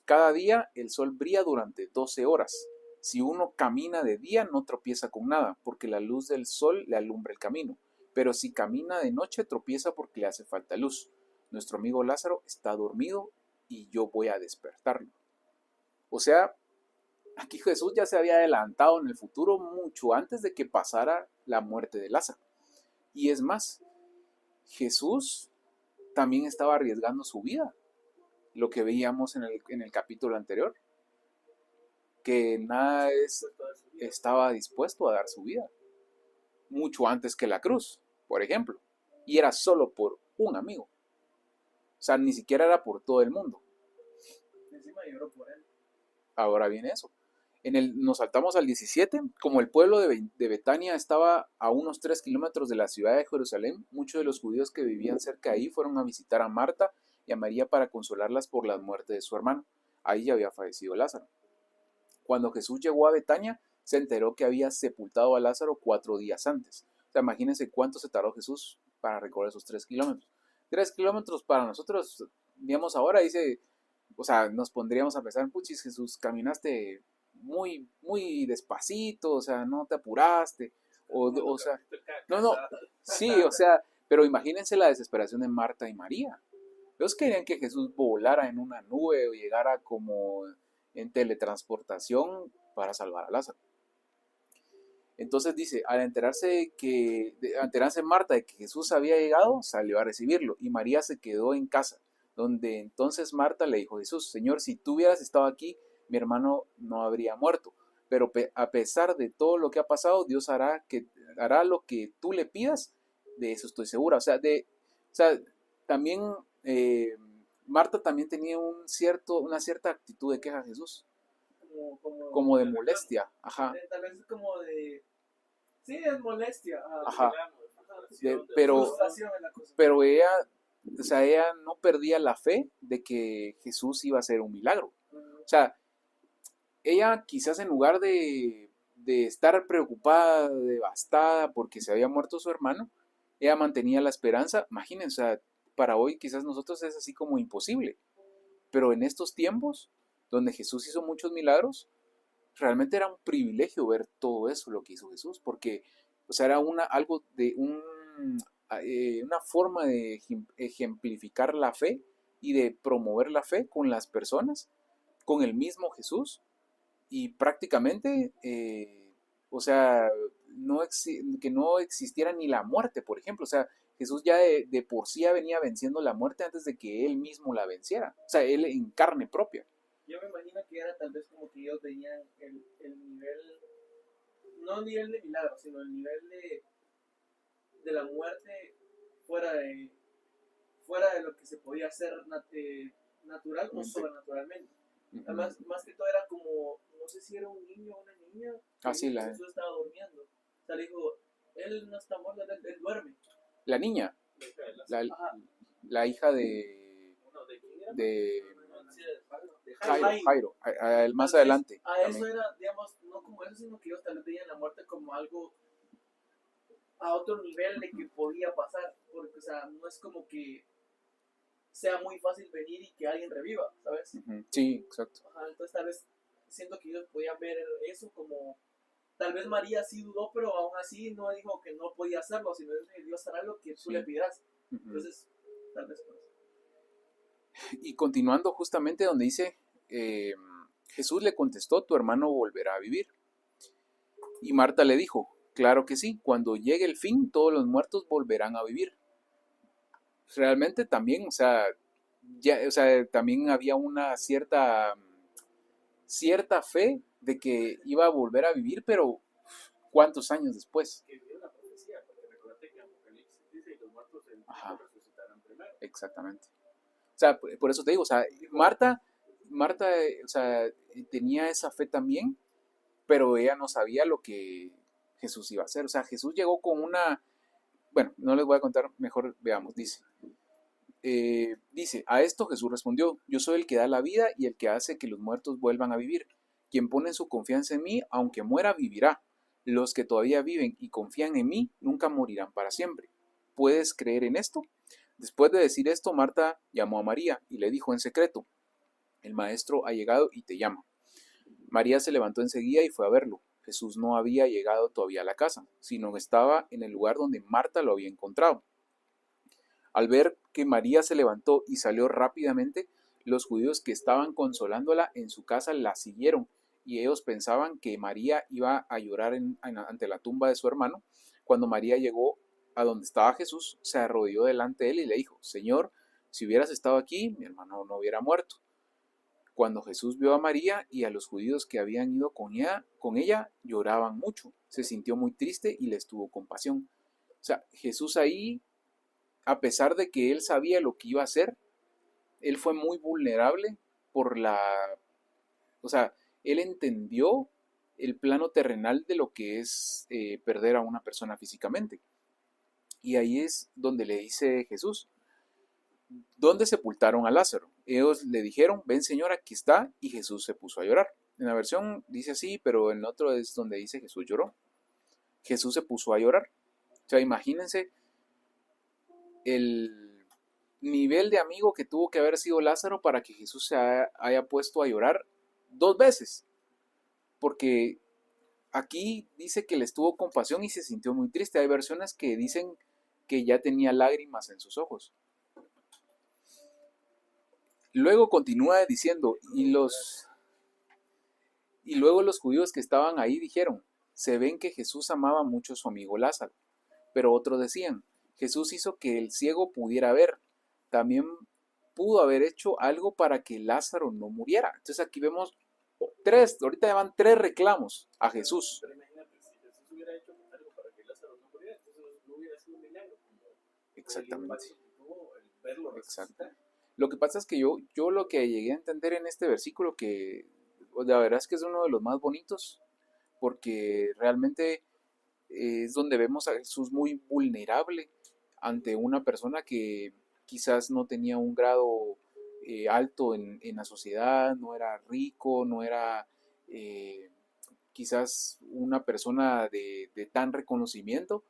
cada día el sol brilla durante 12 horas. Si uno camina de día no tropieza con nada, porque la luz del sol le alumbra el camino. Pero si camina de noche tropieza porque le hace falta luz. Nuestro amigo Lázaro está dormido y yo voy a despertarlo. O sea, aquí Jesús ya se había adelantado en el futuro mucho antes de que pasara la muerte de Lázaro. Y es más, Jesús también estaba arriesgando su vida. Lo que veíamos en el capítulo anterior. Que nada estaba dispuesto a dar su vida. Mucho antes que la cruz, por ejemplo. Y era solo por un amigo. O sea, ni siquiera era por todo el mundo. Encima lloró por él. Ahora viene eso. Nos saltamos al 17. Como el pueblo de Betania estaba a unos 3 kilómetros de la ciudad de Jerusalén, muchos de los judíos que vivían cerca de ahí fueron a visitar a Marta y a María para consolarlas por la muerte de su hermano. Ahí ya había fallecido Lázaro. Cuando Jesús llegó a Betania, se enteró que había sepultado a Lázaro 4 días antes. O sea, imagínense cuánto se tardó Jesús para recorrer esos 3 kilómetros. 3 kilómetros para nosotros, digamos ahora, dice, o sea, nos pondríamos a pensar, puchis, Jesús, caminaste muy, muy despacito, o sea, no te apuraste, o sea, no, sí, o sea, pero imagínense la desesperación de Marta y María. Ellos querían que Jesús volara en una nube o llegara como en teletransportación para salvar a Lázaro. Entonces dice, al enterarse Marta de que Jesús había llegado, salió a recibirlo y María se quedó en casa, donde entonces Marta le dijo a Jesús, Señor, si tú hubieras estado aquí, mi hermano no habría muerto, pero a pesar de todo lo que ha pasado, Dios hará lo que tú le pidas, de eso estoy segura. O sea, también Marta también tenía una cierta actitud de queja a Jesús. Como de molestia, ajá. Tal vez como de... Sí, es molestia. Ajá. Pero ella, o sea, ella no perdía la fe de que Jesús iba a hacer un milagro. O sea, ella quizás en lugar de estar preocupada, devastada porque se había muerto su hermano, ella mantenía la esperanza. Imagínense, o sea, para hoy quizás nosotros es así como imposible. Pero en estos tiempos, donde Jesús hizo muchos milagros, realmente era un privilegio ver todo eso, lo que hizo Jesús, porque, o sea, era una forma de ejemplificar la fe y de promover la fe con las personas, con el mismo Jesús, y prácticamente, o sea, que no existiera ni la muerte, por ejemplo. O sea, Jesús ya de por sí venía venciendo la muerte antes de que él mismo la venciera. O sea, él en carne propia. Yo me imagino que era tal vez como que ellos tenían el nivel, no el nivel de milagro, sino el nivel de la muerte fuera de lo que se podía hacer natural o sobrenaturalmente. Además, más que todo era como, no sé si era un niño o una niña, Jesús estaba durmiendo. O sea, le dijo, él no está muerto, él duerme. La niña, la hija de Jairo, más adelante. Eso era, digamos, no como eso, sino que ellos tal vez veían la muerte como algo a otro nivel de que podía pasar, porque, o sea, no es como que sea muy fácil venir y que alguien reviva, ¿sabes? Sí, exacto. Entonces tal vez siento que ellos podían ver eso como, tal vez María sí dudó, pero aún así no dijo que no podía hacerlo, sino que Dios hará lo que tú le pidas. Entonces, tal vez por eso. Y continuando justamente donde dice, Jesús le contestó, tu hermano volverá a vivir. Y Marta le dijo, claro que sí, cuando llegue el fin, todos los muertos volverán a vivir. Realmente también, también había una cierta fe de que iba a volver a vivir, pero ¿cuántos años después? Que viene una profecía, porque recuerda que Apocalipsis dice y los muertos Ajá. resucitarán primero. Exactamente. O sea, por eso te digo, o sea, Marta, tenía esa fe también, pero ella no sabía lo que Jesús iba a hacer. O sea, Jesús llegó con bueno, no les voy a contar, mejor veamos, dice, a esto Jesús respondió, yo soy el que da la vida y el que hace que los muertos vuelvan a vivir. Quien pone su confianza en mí, aunque muera, vivirá. Los que todavía viven y confían en mí, nunca morirán para siempre. ¿Puedes creer en esto? Después de decir esto, Marta llamó a María y le dijo en secreto, el maestro ha llegado y te llama. María se levantó enseguida y fue a verlo. Jesús no había llegado todavía a la casa, sino que estaba en el lugar donde Marta lo había encontrado. Al ver que María se levantó y salió rápidamente, los judíos que estaban consolándola en su casa la siguieron, y ellos pensaban que María iba a llorar ante la tumba de su hermano. Cuando María llegó a donde estaba Jesús, se arrodilló delante de él y le dijo, Señor, si hubieras estado aquí, mi hermano no hubiera muerto. Cuando Jesús vio a María y a los judíos que habían ido con ella lloraban mucho. Se sintió muy triste y les tuvo compasión. O sea, Jesús ahí, a pesar de que él sabía lo que iba a hacer, él fue muy vulnerable o sea, él entendió el plano terrenal de lo que es perder a una persona físicamente. Y ahí es donde le dice Jesús, ¿dónde sepultaron a Lázaro? Ellos le dijeron, ven Señor, aquí está, y Jesús se puso a llorar. En la versión dice así, pero en otro es donde dice Jesús lloró. Jesús se puso a llorar. O sea, imagínense el nivel de amigo que tuvo que haber sido Lázaro para que Jesús se haya puesto a llorar 2 veces. Porque aquí dice que les tuvo compasión y se sintió muy triste. Hay versiones que dicen que ya tenía lágrimas en sus ojos. Luego continúa diciendo, y luego los judíos que estaban ahí dijeron, se ven que Jesús amaba mucho a su amigo Lázaro. Pero otros decían, Jesús hizo que el ciego pudiera ver. También pudo haber hecho algo para que Lázaro no muriera. Entonces aquí vemos ahorita van 3 reclamos a Jesús. Pero imagínate, si Jesús hubiera hecho algo para que Lázaro no muriera, entonces no hubiera sido un milagro. Exactamente. El verlo exacto. Lo que pasa es que yo lo que llegué a entender en este versículo, que la verdad es que es uno de los más bonitos, porque realmente es donde vemos a Jesús muy vulnerable ante una persona que quizás no tenía un grado alto en la sociedad, no era rico, no era quizás una persona de tan reconocimiento,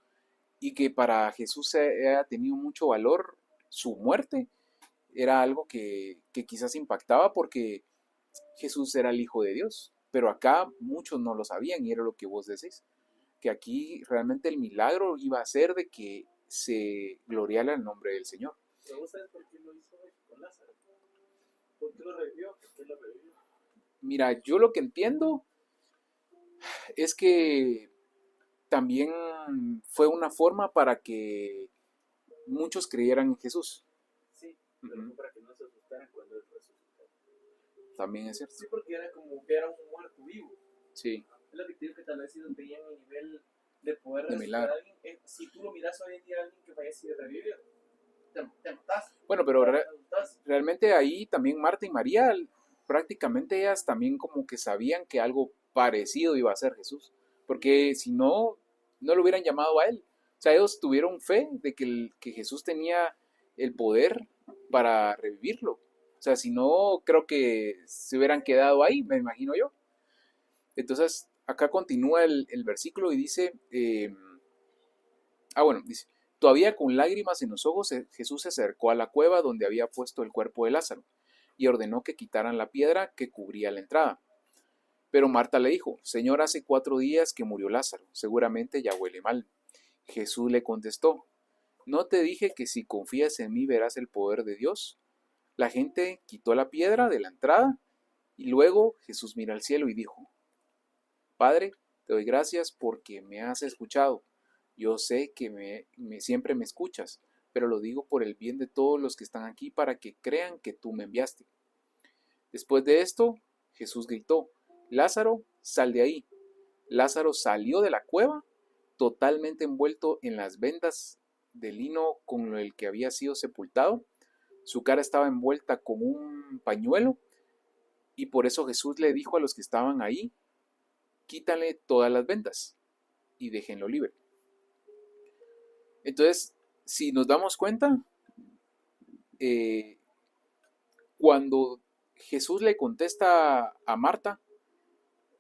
y que para Jesús haya tenido mucho valor su muerte. Era algo que quizás impactaba porque Jesús era el Hijo de Dios, pero acá muchos no lo sabían y era lo que vos decís, que aquí realmente el milagro iba a ser de que se gloriara el nombre del Señor. ¿Pero vos sabes por qué lo hizo con Lázaro? ¿Por qué lo revivió? Mira, yo lo que entiendo es que también fue una forma para que muchos creyeran en Jesús. Sí, pero para que no se asustaran cuando él resucitó. También es cierto. Sí, porque era como que era un muerto vivo. Sí. Es lo que te digo, que tal vez si no tenían el nivel de poder de milagro. A alguien. Si tú lo miras hoy en día a alguien que fallece y revive, te matas. Bueno, pero realmente ahí también Marta y María, prácticamente ellas también como que sabían que algo parecido iba a ser Jesús, porque si no, no lo hubieran llamado a él. O sea, ellos tuvieron fe de que Jesús tenía el poder para revivirlo. O sea, si no, creo que se hubieran quedado ahí, me imagino yo. Entonces, acá continúa el versículo y dice, dice, todavía con lágrimas en los ojos, Jesús se acercó a la cueva donde había puesto el cuerpo de Lázaro y ordenó que quitaran la piedra que cubría la entrada. Pero Marta le dijo, Señor, hace 4 días que murió Lázaro, seguramente ya huele mal. Jesús le contestó, ¿no te dije que si confías en mí verás el poder de Dios? La gente quitó la piedra de la entrada Y luego Jesús mira al cielo y dijo: Padre, te doy gracias porque me has escuchado. Yo sé que siempre me escuchas, pero lo digo por el bien de todos los que están aquí para que crean que tú me enviaste. Después de esto, Jesús gritó: Lázaro, sal de ahí. Lázaro salió de la cueva totalmente envuelto en las vendas de lino con el que había sido sepultado. Su cara estaba envuelta con un pañuelo y por eso Jesús le dijo a los que estaban ahí: quítale todas las vendas y déjenlo libre. Entonces, si nos damos cuenta, cuando Jesús le contesta a Marta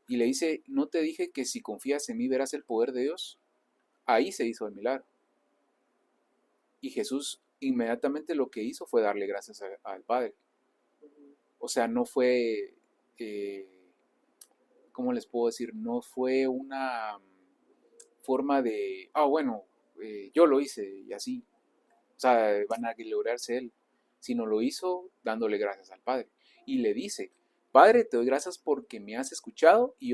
y le dice: ¿no te dije que si confías en mí verás el poder de Dios? Ahí se hizo el milagro. Y Jesús inmediatamente lo que hizo fue darle gracias al Padre. O sea, no fue, ¿cómo les puedo decir? No fue una forma de, bueno, yo lo hice y así. O sea, van a gloriarse él. Sino lo hizo dándole gracias al Padre. Y le dice: Padre, te doy gracias porque me has escuchado y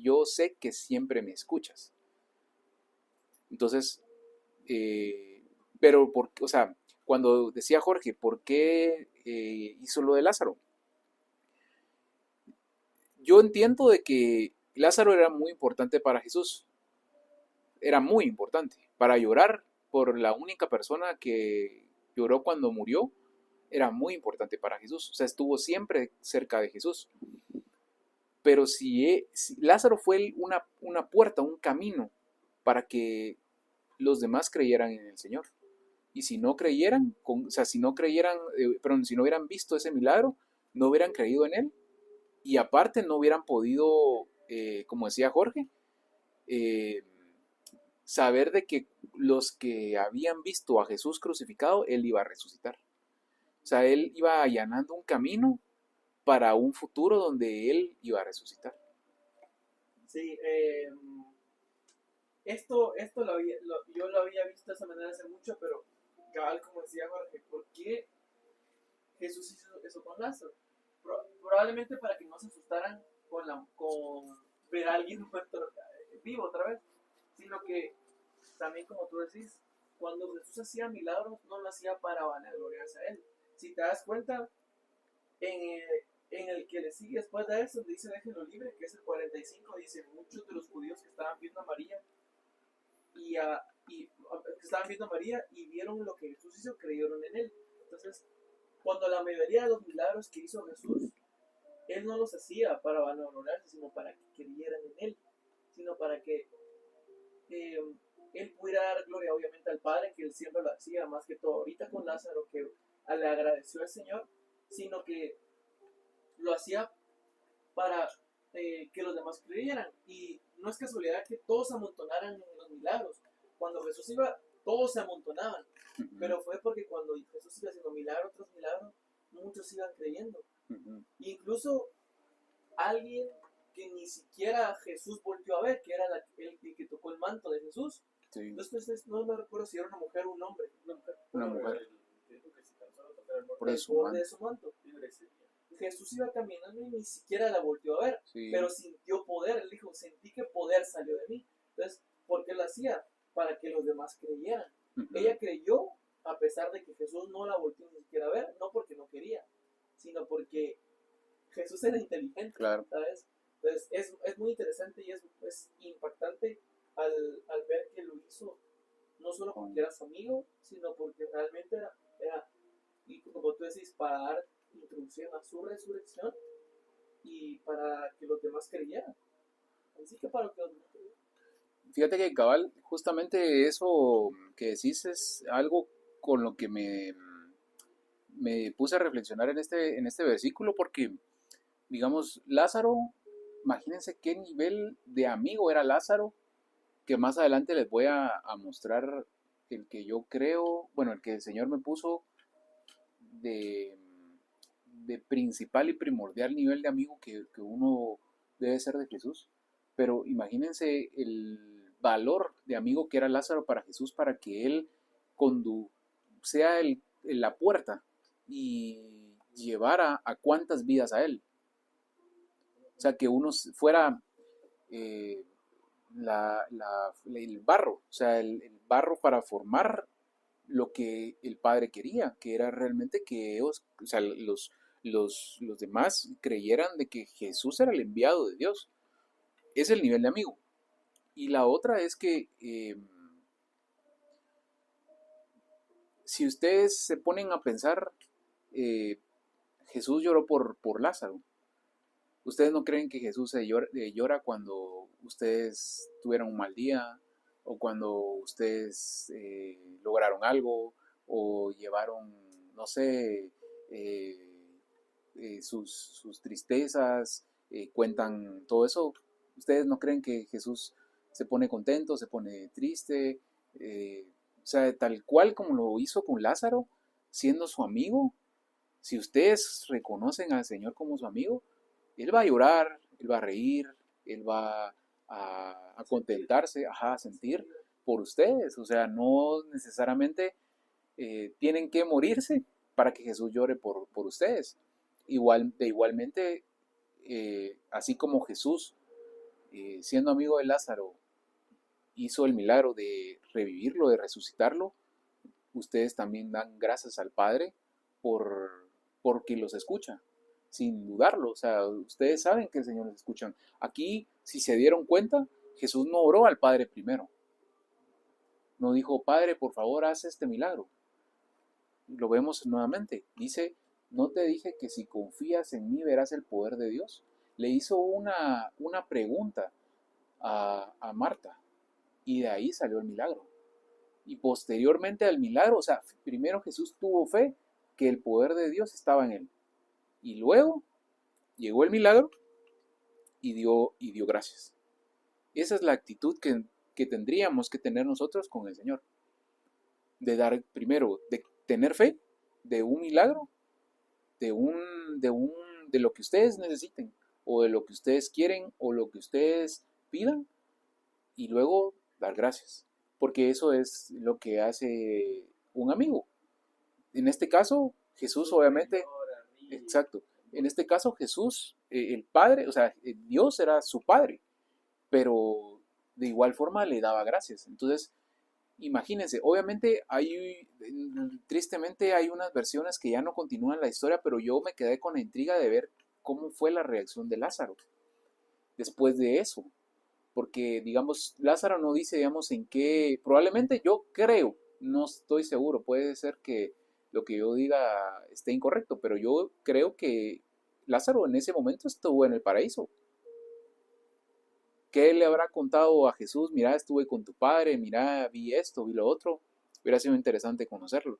yo sé que siempre me escuchas. Entonces, pero, o sea, cuando decía Jorge, ¿por qué hizo lo de Lázaro? Yo entiendo de que Lázaro era muy importante para Jesús. Era muy importante. Para llorar por la única persona que lloró cuando murió, era muy importante para Jesús. O sea, estuvo siempre cerca de Jesús. Pero si Lázaro fue una puerta, un camino para que los demás creyeran en el Señor. Y si no creyeran, o sea, si no hubieran visto ese milagro, no hubieran creído en él. Y aparte no hubieran podido, como decía Jorge, saber de que los que habían visto a Jesús crucificado, él iba a resucitar. O sea, él iba allanando un camino para un futuro donde él iba a resucitar. Sí, esto yo lo había visto de esa manera hace mucho, pero cabal, como decía Jorge, ¿por qué Jesús hizo eso con Lázaro? Probablemente para que no se asustaran con ver a alguien muerto vivo otra vez, sino que también, como tú decís, cuando Jesús hacía milagros, no lo hacía para vanagloriarse a él. Si te das cuenta, en el que le sigue después de eso, dice déjenlo libre, que es el 45, dice: muchos de los judíos que estaban viendo a María y vieron lo que Jesús hizo, creyeron en él. Entonces, cuando la mayoría de los milagros que hizo Jesús, él no los hacía para vanagloriarse, sino para que creyeran en él, sino para que él pudiera dar gloria obviamente al Padre, que él siempre lo hacía, más que todo ahorita con Lázaro, que le agradeció al Señor, sino que lo hacía para que los demás creyeran. Y no es casualidad que todos se amontonaran en los milagros. Cuando Jesús iba, todos se amontonaban, pero fue porque cuando Jesús iba haciendo milagro tras milagro, muchos iban creyendo. Incluso alguien que ni siquiera Jesús volvió a ver, que era el que tocó el manto de Jesús. Sí. Entonces, no me recuerdo si era una mujer o un hombre. Una mujer. Por el borde de su manto. Jesús iba caminando y ni siquiera la volvió a ver, sí, pero sintió poder. Él dijo: sentí que poder salió de mí. Entonces, ¿por qué lo hacía? Para que los demás creyeran. Ella creyó a pesar de que Jesús no la volvió ni siquiera a ver, no porque no quería, sino porque Jesús era inteligente, claro, ¿sabes? Entonces es muy interesante y es impactante al ver que lo hizo no solo porque era su amigo, sino porque realmente era y como tú decís, para dar introducción a su resurrección y para que los demás creyeran. Así que para que los demás creyeran. Fíjate que cabal, justamente eso que decís es algo con lo que me puse a reflexionar en este versículo, porque digamos, Lázaro, imagínense qué nivel de amigo era Lázaro, que más adelante les voy a mostrar el que yo creo, bueno, el que el Señor me puso de principal y primordial nivel de amigo que uno debe ser de Jesús. Pero imagínense el valor de amigo que era Lázaro para Jesús, para que él sea la puerta y llevara a cuántas vidas a él. O sea, que uno fuera el barro, o sea, el barro para formar lo que el Padre quería, que era realmente que ellos, o sea, los demás creyeran de que Jesús era el enviado de Dios. Es el nivel de amigo. Y la otra es que si ustedes se ponen a pensar, Jesús lloró por Lázaro. ¿Ustedes no creen que Jesús llora cuando ustedes tuvieron un mal día o cuando ustedes lograron algo o llevaron, no sé, sus tristezas, cuentan todo eso? ¿Ustedes no creen que Jesús se pone contento, se pone triste? O sea, tal cual como lo hizo con Lázaro, siendo su amigo. Si ustedes reconocen al Señor como su amigo, Él va a llorar, Él va a reír, Él va a contentarse, a sentir por ustedes. O sea, no necesariamente tienen que morirse para que Jesús llore por ustedes. Igualmente, así como Jesús, siendo amigo de Lázaro, hizo el milagro de revivirlo, de resucitarlo, ustedes también dan gracias al Padre porque los escucha, sin dudarlo. O sea, ustedes saben que el Señor los escucha. Aquí, si se dieron cuenta, Jesús no oró al Padre primero. No dijo, Padre, por favor, haz este milagro. Lo vemos nuevamente. Dice, ¿no te dije que si confías en mí verás el poder de Dios? Le hizo una pregunta a Marta y de ahí salió el milagro. Y posteriormente al milagro, o sea, primero Jesús tuvo fe que el poder de Dios estaba en él. Y luego llegó el milagro y dio gracias. Esa es la actitud que tendríamos que tener nosotros con el Señor. De dar primero, de tener fe de un milagro, de lo que ustedes necesiten, o de lo que ustedes quieren, o lo que ustedes pidan, y luego dar gracias. Porque eso es lo que hace un amigo. En este caso, Jesús obviamente, exacto, en este caso Jesús, el Padre, o sea, Dios era su Padre, pero de igual forma le daba gracias. Entonces, imagínense, obviamente tristemente hay unas versiones que ya no continúan la historia, pero yo me quedé con la intriga de ver cómo fue la reacción de Lázaro después de eso. Porque, digamos, Lázaro no dice, digamos, en qué, probablemente yo creo, no estoy seguro, puede ser que lo que yo diga esté incorrecto, pero yo creo que Lázaro en ese momento estuvo en el paraíso. ¿Qué le habrá contado a Jesús? Mira, estuve con tu padre, mira, vi esto, vi lo otro. Hubiera sido interesante conocerlo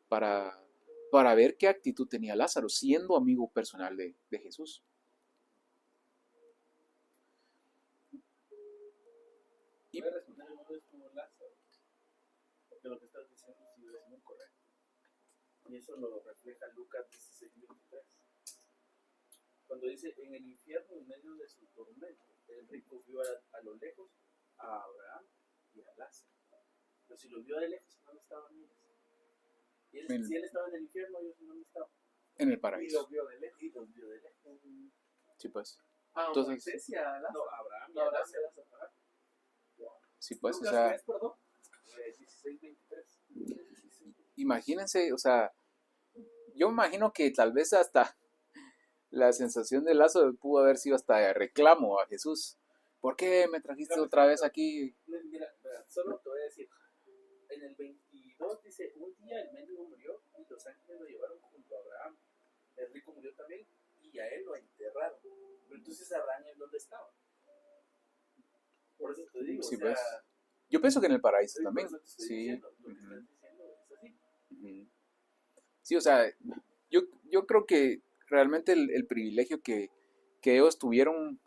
para, para ver qué actitud tenía Lázaro, siendo amigo personal de Jesús. Y voy a responder no es como Lázaro, porque lo que estás diciendo sí es muy correcto. Y eso lo refleja Lucas 16:23. Cuando dice, en el infierno, en medio de su tormento, el rico vio a lo lejos a Abraham y a Lázaro. Pero si los vio de lejos, no estaban ellos. Y si él estaba en el infierno, ellos no estaban. En el paraíso. Y los vio de lejos. Sí, pues. Entonces, No, Abraham y a Lázaro. Sí, pues, Lucas, o sea, 3, perdón. 16:23. imagínense, o sea, yo imagino que tal vez hasta la sensación de Lázaro pudo haber sido hasta de reclamo a Jesús. ¿Por qué me trajiste otra vez aquí? Mira, solo te voy a decir, en el 22 dice, un día el mendigo murió y los ángeles lo llevaron junto a Abraham. El rico murió también y a él lo enterraron. Pero entonces Abraham, ¿en dónde estaba? Por eso te digo, Sí, o sea, pues. Yo pienso que en el paraíso sí, también. por eso te estoy Sí. diciendo, lo que estás diciendo es así. Sí, o sea, yo creo que realmente el privilegio que ellos tuvieron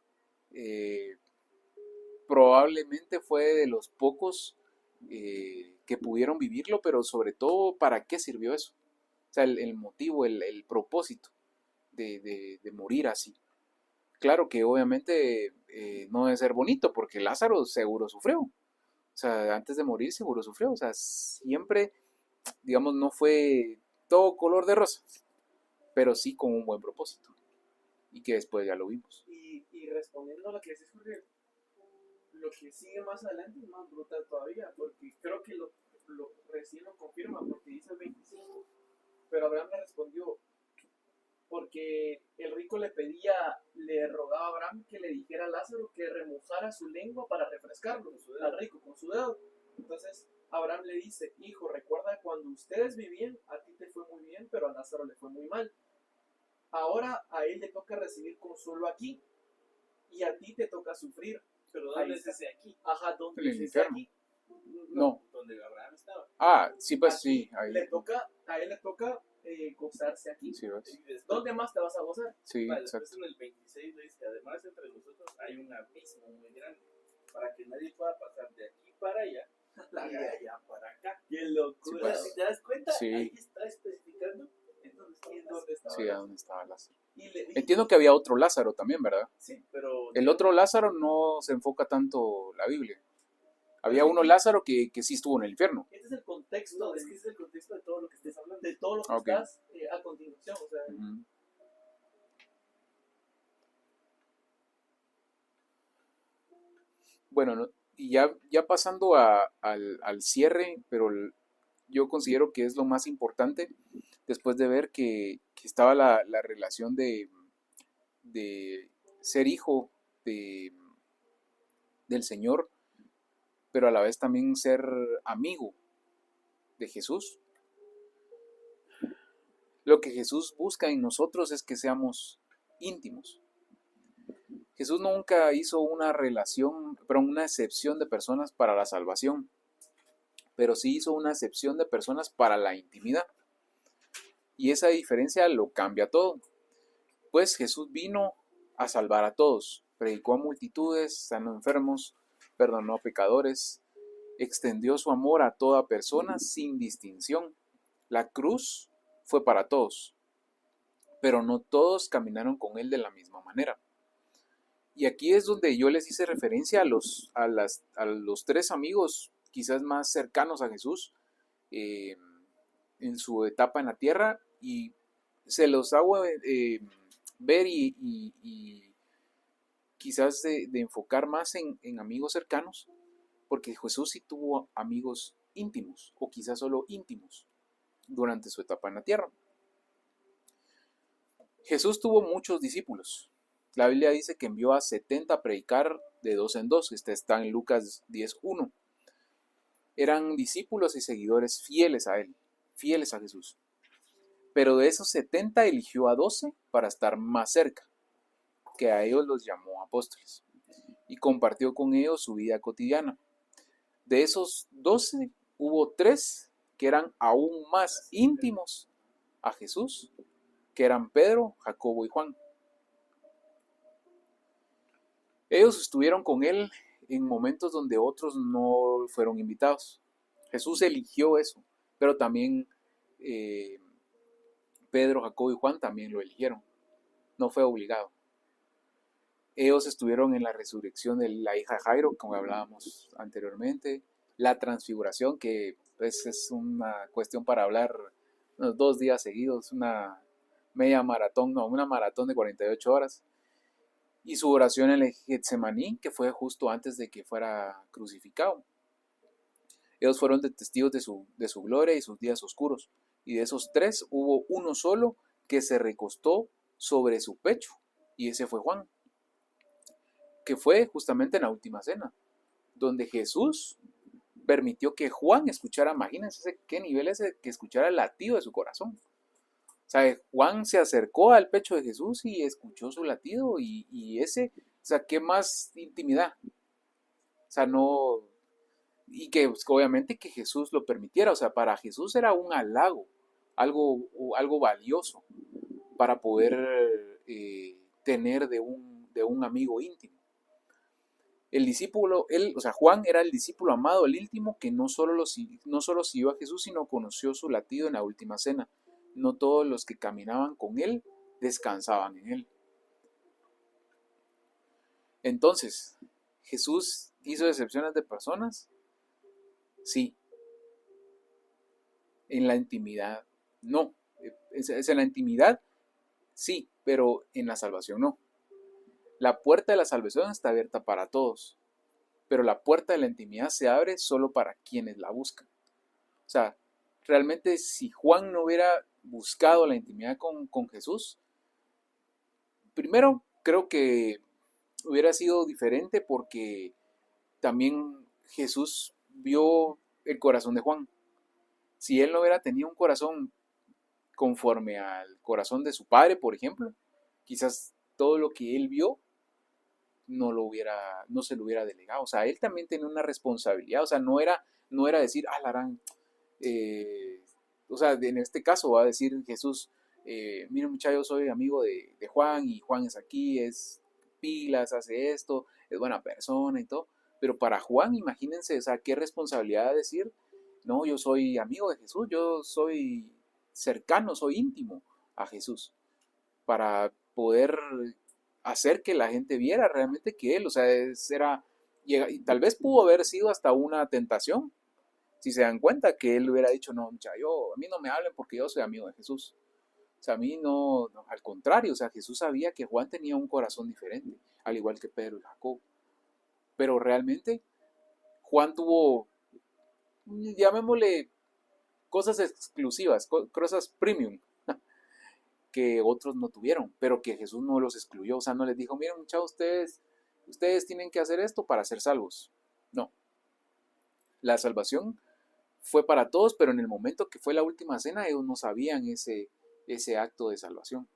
probablemente fue de los pocos que pudieron vivirlo, pero sobre todo, ¿para qué sirvió eso? O sea, el motivo, el propósito de morir así. Claro que obviamente no debe ser bonito, porque Lázaro seguro sufrió. O sea, antes de morir seguro sufrió. O sea, siempre, digamos, no fue todo color de rosa, pero sí con un buen propósito. y que después ya lo vimos. Y respondiendo a lo que decís, Jorge, lo que sigue más adelante es más brutal todavía, porque creo que lo recién lo confirma, porque dice el 25. Pero Abraham le respondió, porque el rico le rogaba a Abraham que le dijera a Lázaro que remojara su lengua para refrescarlo, al rico, con su dedo. Entonces Abraham le dice, hijo, recuerda cuando ustedes vivían, a ti te fue muy bien, pero a Lázaro le fue muy mal. Ahora a él le toca recibir consuelo aquí, y a ti te toca sufrir. Pero ¿dónde es ese aquí? Ajá, ¿dónde El es ese infierno. aquí? No. Donde Abraham estaba. Ah, sí, pues Aquí sí. Ahí. a él le toca gozarse aquí. Sí, ¿ves? Y después, ¿Dónde más te vas a gozar? Sí, vale, después exacto. en el 26 le dice, además entre nosotros hay un abismo muy grande, para que nadie pueda pasar de aquí para allá y de allá para acá. ¡Qué Sí, locura! pues. Si te das cuenta, Sí. ahí está especificando en dónde estaba. Sí, a dónde estaba Lázaro. Y Entiendo que había otro Lázaro también, ¿verdad? Sí, pero El otro Lázaro no se enfoca tanto la Biblia. Había uno Lázaro que sí estuvo en el infierno. este es el contexto, no, es que ese es el contexto de todo lo que estés hablando. de todo lo que Ok. estás a continuación. O sea, Ujú. Bueno, y ya pasando al cierre, pero yo considero que es lo más importante, después de ver que estaba la relación de ser hijo de, del Señor, pero a la vez también ser amigo de Jesús. Lo que Jesús busca en nosotros es que seamos íntimos. Jesús nunca hizo una relación, pero una excepción de personas para la salvación, pero sí hizo una excepción de personas para la intimidad. Y esa diferencia lo cambia todo. Pues Jesús vino a salvar a todos, predicó a multitudes, sanó enfermos, perdonó a pecadores, extendió su amor a toda persona sin distinción. La cruz fue para todos, pero no todos caminaron con él de la misma manera. Y aquí es donde yo les hice referencia a los tres amigos quizás más cercanos a Jesús en su etapa en la tierra, y se los hago ver y quizás de enfocar más en amigos cercanos, porque Jesús sí tuvo amigos íntimos, o quizás solo íntimos, durante su etapa en la tierra. Jesús tuvo muchos discípulos. La Biblia dice que envió a 70 a predicar de dos en dos. Este está en Lucas 10:1. Eran discípulos y seguidores fieles a él, fieles a Jesús. Pero de esos 70 eligió a 12 para estar más cerca, que a ellos los llamó apóstoles, y compartió con ellos su vida cotidiana. De esos 12 hubo 3 que eran aún más íntimos a Jesús, que eran Pedro, Jacobo y Juan. Ellos estuvieron con él en momentos donde otros no fueron invitados. Jesús eligió eso, pero también Pedro, Jacobo y Juan también lo eligieron. No fue obligado. Ellos estuvieron en la resurrección de la hija de Jairo, como hablábamos anteriormente, la transfiguración, que pues, es una cuestión para hablar unos 2 días seguidos, una maratón de 48 horas. Y su oración en el Getsemaní, que fue justo antes de que fuera crucificado. Ellos fueron testigos de su gloria y sus días oscuros. Y de esos 3 hubo uno solo que se recostó sobre su pecho, y ese fue Juan, que fue justamente en la última cena, donde Jesús permitió que Juan escuchara, imagínense qué nivel es que escuchara el latido de su corazón. O sea, Juan se acercó al pecho de Jesús y escuchó su latido, y ese, o sea, ¿qué más intimidad? O sea, no, y que pues, obviamente que Jesús lo permitiera, o sea, para Jesús era un halago, algo valioso para poder tener de un amigo íntimo. El discípulo, o sea, Juan era el discípulo amado, el íntimo, que no solo siguió a Jesús, sino conoció su latido en la última cena. No todos los que caminaban con él descansaban en él. Entonces, ¿Jesús hizo excepciones de personas? Sí. En la intimidad, no. Es en la intimidad, sí, pero en la salvación no. La puerta de la salvación está abierta para todos, pero la puerta de la intimidad se abre solo para quienes la buscan. O sea, realmente si Juan no hubiera buscado la intimidad con Jesús, primero creo que hubiera sido diferente porque también Jesús vio el corazón de Juan. Si él no hubiera tenido un corazón conforme al corazón de su padre, por ejemplo, quizás todo lo que él vio no se lo hubiera delegado. O sea, él también tenía una responsabilidad. O sea, no era decir, Larán, o sea, en este caso va a decir Jesús, miren muchachos, yo soy amigo de Juan y Juan es aquí, es pilas, hace esto, es buena persona y todo. Pero para Juan, imagínense, o sea, qué responsabilidad decir, no, yo soy amigo de Jesús, yo soy cercano, soy íntimo a Jesús, para poder hacer que la gente viera realmente que él, o sea, y tal vez pudo haber sido hasta una tentación, si se dan cuenta que él hubiera dicho, no, mucha, a mí no me hablen porque yo soy amigo de Jesús. O sea, a mí no, al contrario, o sea, Jesús sabía que Juan tenía un corazón diferente, al igual que Pedro y Jacob. Pero realmente Juan tuvo, llamémosle, cosas exclusivas, cosas premium, que otros no tuvieron, pero que Jesús no los excluyó. O sea, no les dijo, miren muchachos, ustedes tienen que hacer esto para ser salvos. No, la salvación fue para todos, pero en el momento que fue la última cena, ellos no sabían ese acto de salvación.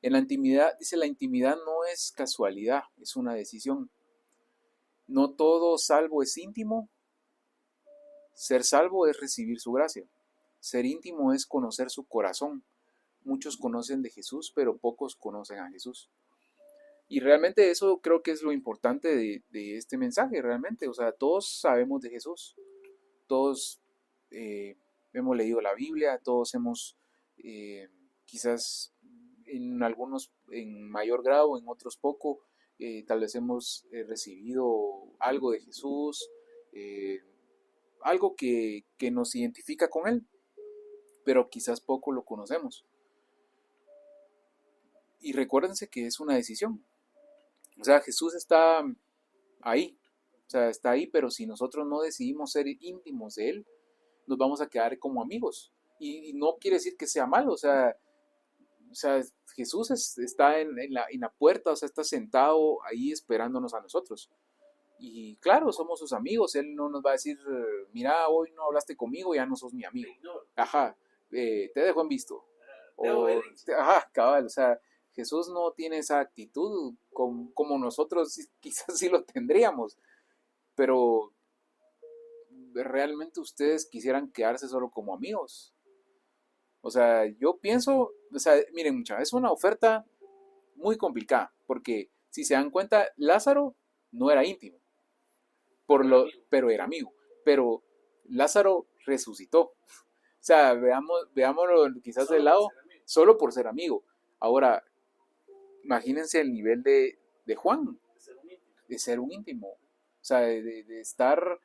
En la intimidad, dice, la intimidad no es casualidad, es una decisión. No todo salvo es íntimo. Ser salvo es recibir su gracia. Ser íntimo es conocer su corazón. Muchos conocen de Jesús, pero pocos conocen a Jesús. Y realmente eso creo que es lo importante de este mensaje, realmente. O sea, todos sabemos de Jesús. Todos hemos leído la Biblia, todos hemos, quizás en algunos en mayor grado, en otros poco, tal vez hemos recibido algo de Jesús, algo que nos identifica con Él, pero quizás poco lo conocemos. Y recuérdense que es una decisión. O sea, Jesús está ahí. O sea, está ahí, pero si nosotros no decidimos ser íntimos de Él, nos vamos a quedar como amigos. Y no quiere decir que sea malo. O sea Jesús está en la puerta, o sea, está sentado ahí esperándonos a nosotros. Y claro, somos sus amigos. Él no nos va a decir, mira, hoy no hablaste conmigo, ya no sos mi amigo. Ajá, te dejo en visto. Ajá, cabal, o sea, Jesús no tiene esa actitud como nosotros quizás sí lo tendríamos, pero realmente ustedes quisieran quedarse solo como amigos. O sea, yo pienso, o sea, miren muchachos, es una oferta muy complicada, porque si se dan cuenta, Lázaro no era íntimo, pero era amigo, pero Lázaro resucitó. O sea, veámoslo quizás de lado, solo por ser amigo. Ahora, imagínense el nivel de Juan, de ser un íntimo. O sea, de estar.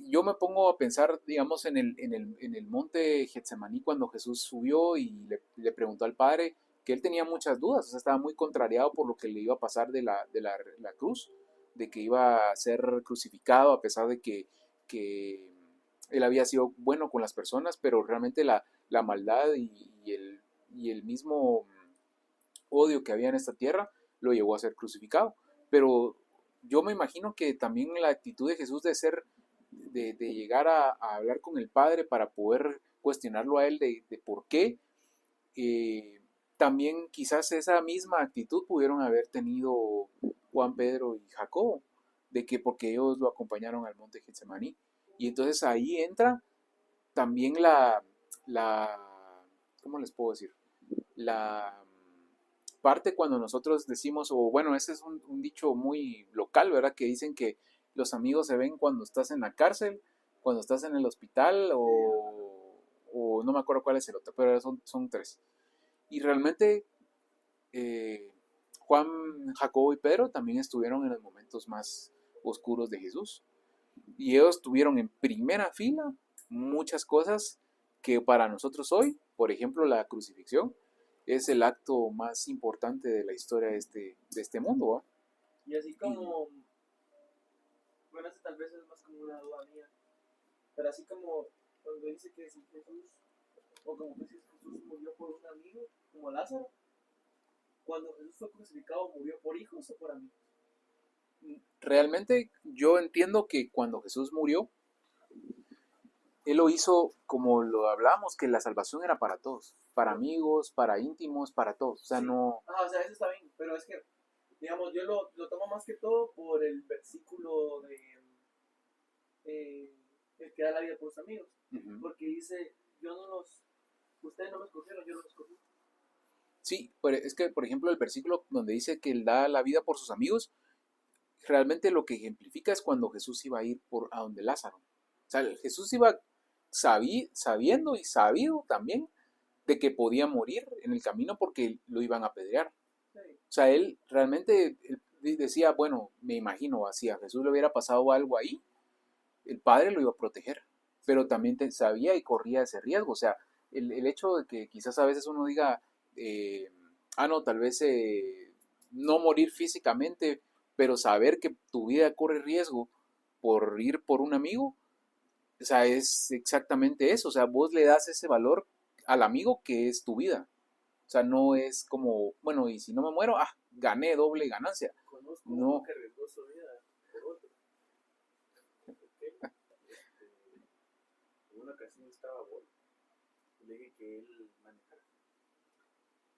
Yo me pongo a pensar, digamos, en el monte Getsemaní cuando Jesús subió y le preguntó al Padre que él tenía muchas dudas, o sea, estaba muy contrariado por lo que le iba a pasar de la cruz, de que iba a ser crucificado a pesar de que él había sido bueno con las personas, pero realmente la maldad y el mismo odio que había en esta tierra lo llevó a ser crucificado. Pero yo me imagino que también la actitud de Jesús de llegar a hablar con el Padre para poder cuestionarlo a él de por qué, también quizás esa misma actitud pudieron haber tenido Juan, Pedro y Jacobo, de que porque ellos lo acompañaron al monte Getsemaní. Y entonces ahí entra también ¿cómo les puedo decir? La parte cuando nosotros decimos, o bueno, ese es un dicho muy local, ¿verdad? Que dicen que los amigos se ven cuando estás en la cárcel, cuando estás en el hospital o no me acuerdo cuál es el otro, pero son tres. Y realmente Juan, Jacobo y Pedro también estuvieron en los momentos más oscuros de Jesús. Y ellos tuvieron en primera fila muchas cosas que para nosotros hoy, por ejemplo la crucifixión, es el acto más importante de la historia de este mundo, ¿va? Y así como, bueno, eso tal vez es más como una duda mía, pero así como cuando dice que si Jesús, o como que si Jesús murió por un amigo, como Lázaro, cuando Jesús fue crucificado, ¿murió por hijos o por amigos? Realmente yo entiendo que cuando Jesús murió, Él lo hizo como lo hablamos, que la salvación era para todos, para amigos, para íntimos, para todos. O sea, Sí. no... Ajá, o sea, eso está bien, pero es que, digamos, yo lo tomo más que todo por el versículo de el que da la vida por sus amigos, Ujú. porque dice, ustedes no me escogieron, yo los escogí. Sí, pero es que, por ejemplo, el versículo donde dice que Él da la vida por sus amigos, realmente lo que ejemplifica es cuando Jesús iba a ir a donde Lázaro. O sea, Jesús iba sabiendo y sabido también de que podía morir en el camino porque lo iban a apedrear. Sí. O sea, él realmente decía, bueno, me imagino, así a Jesús le hubiera pasado algo ahí, el Padre lo iba a proteger, pero también sabía y corría ese riesgo. O sea, el hecho de que quizás a veces uno diga, no, tal vez no morir físicamente, pero saber que tu vida corre riesgo por ir por un amigo, o sea, es exactamente eso. O sea, vos le das ese valor al amigo que es tu vida. O sea, no es como, bueno, y si no me muero, gané doble ganancia. Conozco No. uno que arriesgó su vida por otro. En una ocasión estaba bueno. Le dije que él manejara.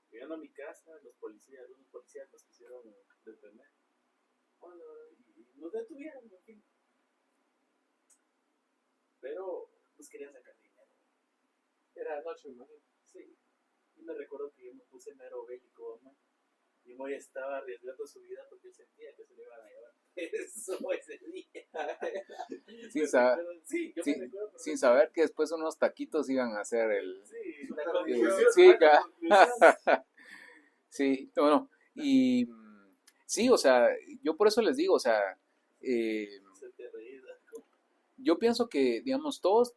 Llegando a mi casa, unos policías nos quisieron detener. Bueno, y nos detuvieron, en fin. Pero nos querían sacar dinero. Era noche, me imagino. Sí. Y me recuerdo que yo me puse mero bélico, ¿no? Y Moy estaba arriesgando su vida porque él sentía que se le iban a llevar. Eso ese día. Sin, sa Sí, yo me sin, recuerdo. sin saber que después unos taquitos iban a hacer el... Sí, La la conclusión. conclusión. Sí, La conclusión. sí, bueno, y sí, o sea, yo por eso les digo, o sea, Se te reí, ¿no? yo pienso que, digamos, todos,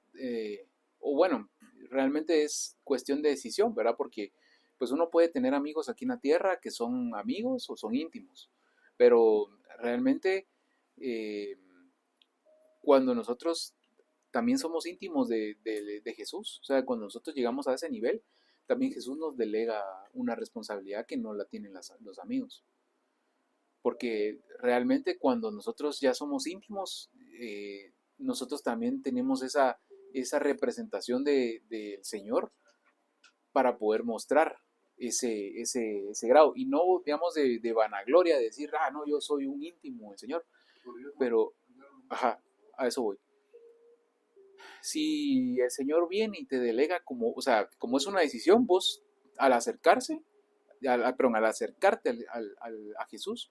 o bueno, realmente es cuestión de decisión, ¿verdad? Porque pues uno puede tener amigos aquí en la tierra que son amigos o son íntimos, pero realmente eh, cuando nosotros también somos íntimos de Jesús, o sea, cuando nosotros llegamos a ese nivel, también Jesús nos delega una responsabilidad que no la tienen los amigos. Porque realmente cuando nosotros ya somos íntimos, nosotros también tenemos esa representación del Señor para poder mostrar ese grado. Y no, digamos, de vanagloria, de decir, no, yo soy un íntimo del Señor. Pero, ajá, a eso voy. Si el Señor viene y te delega como, o sea, como es una decisión, vos al acercarte a Jesús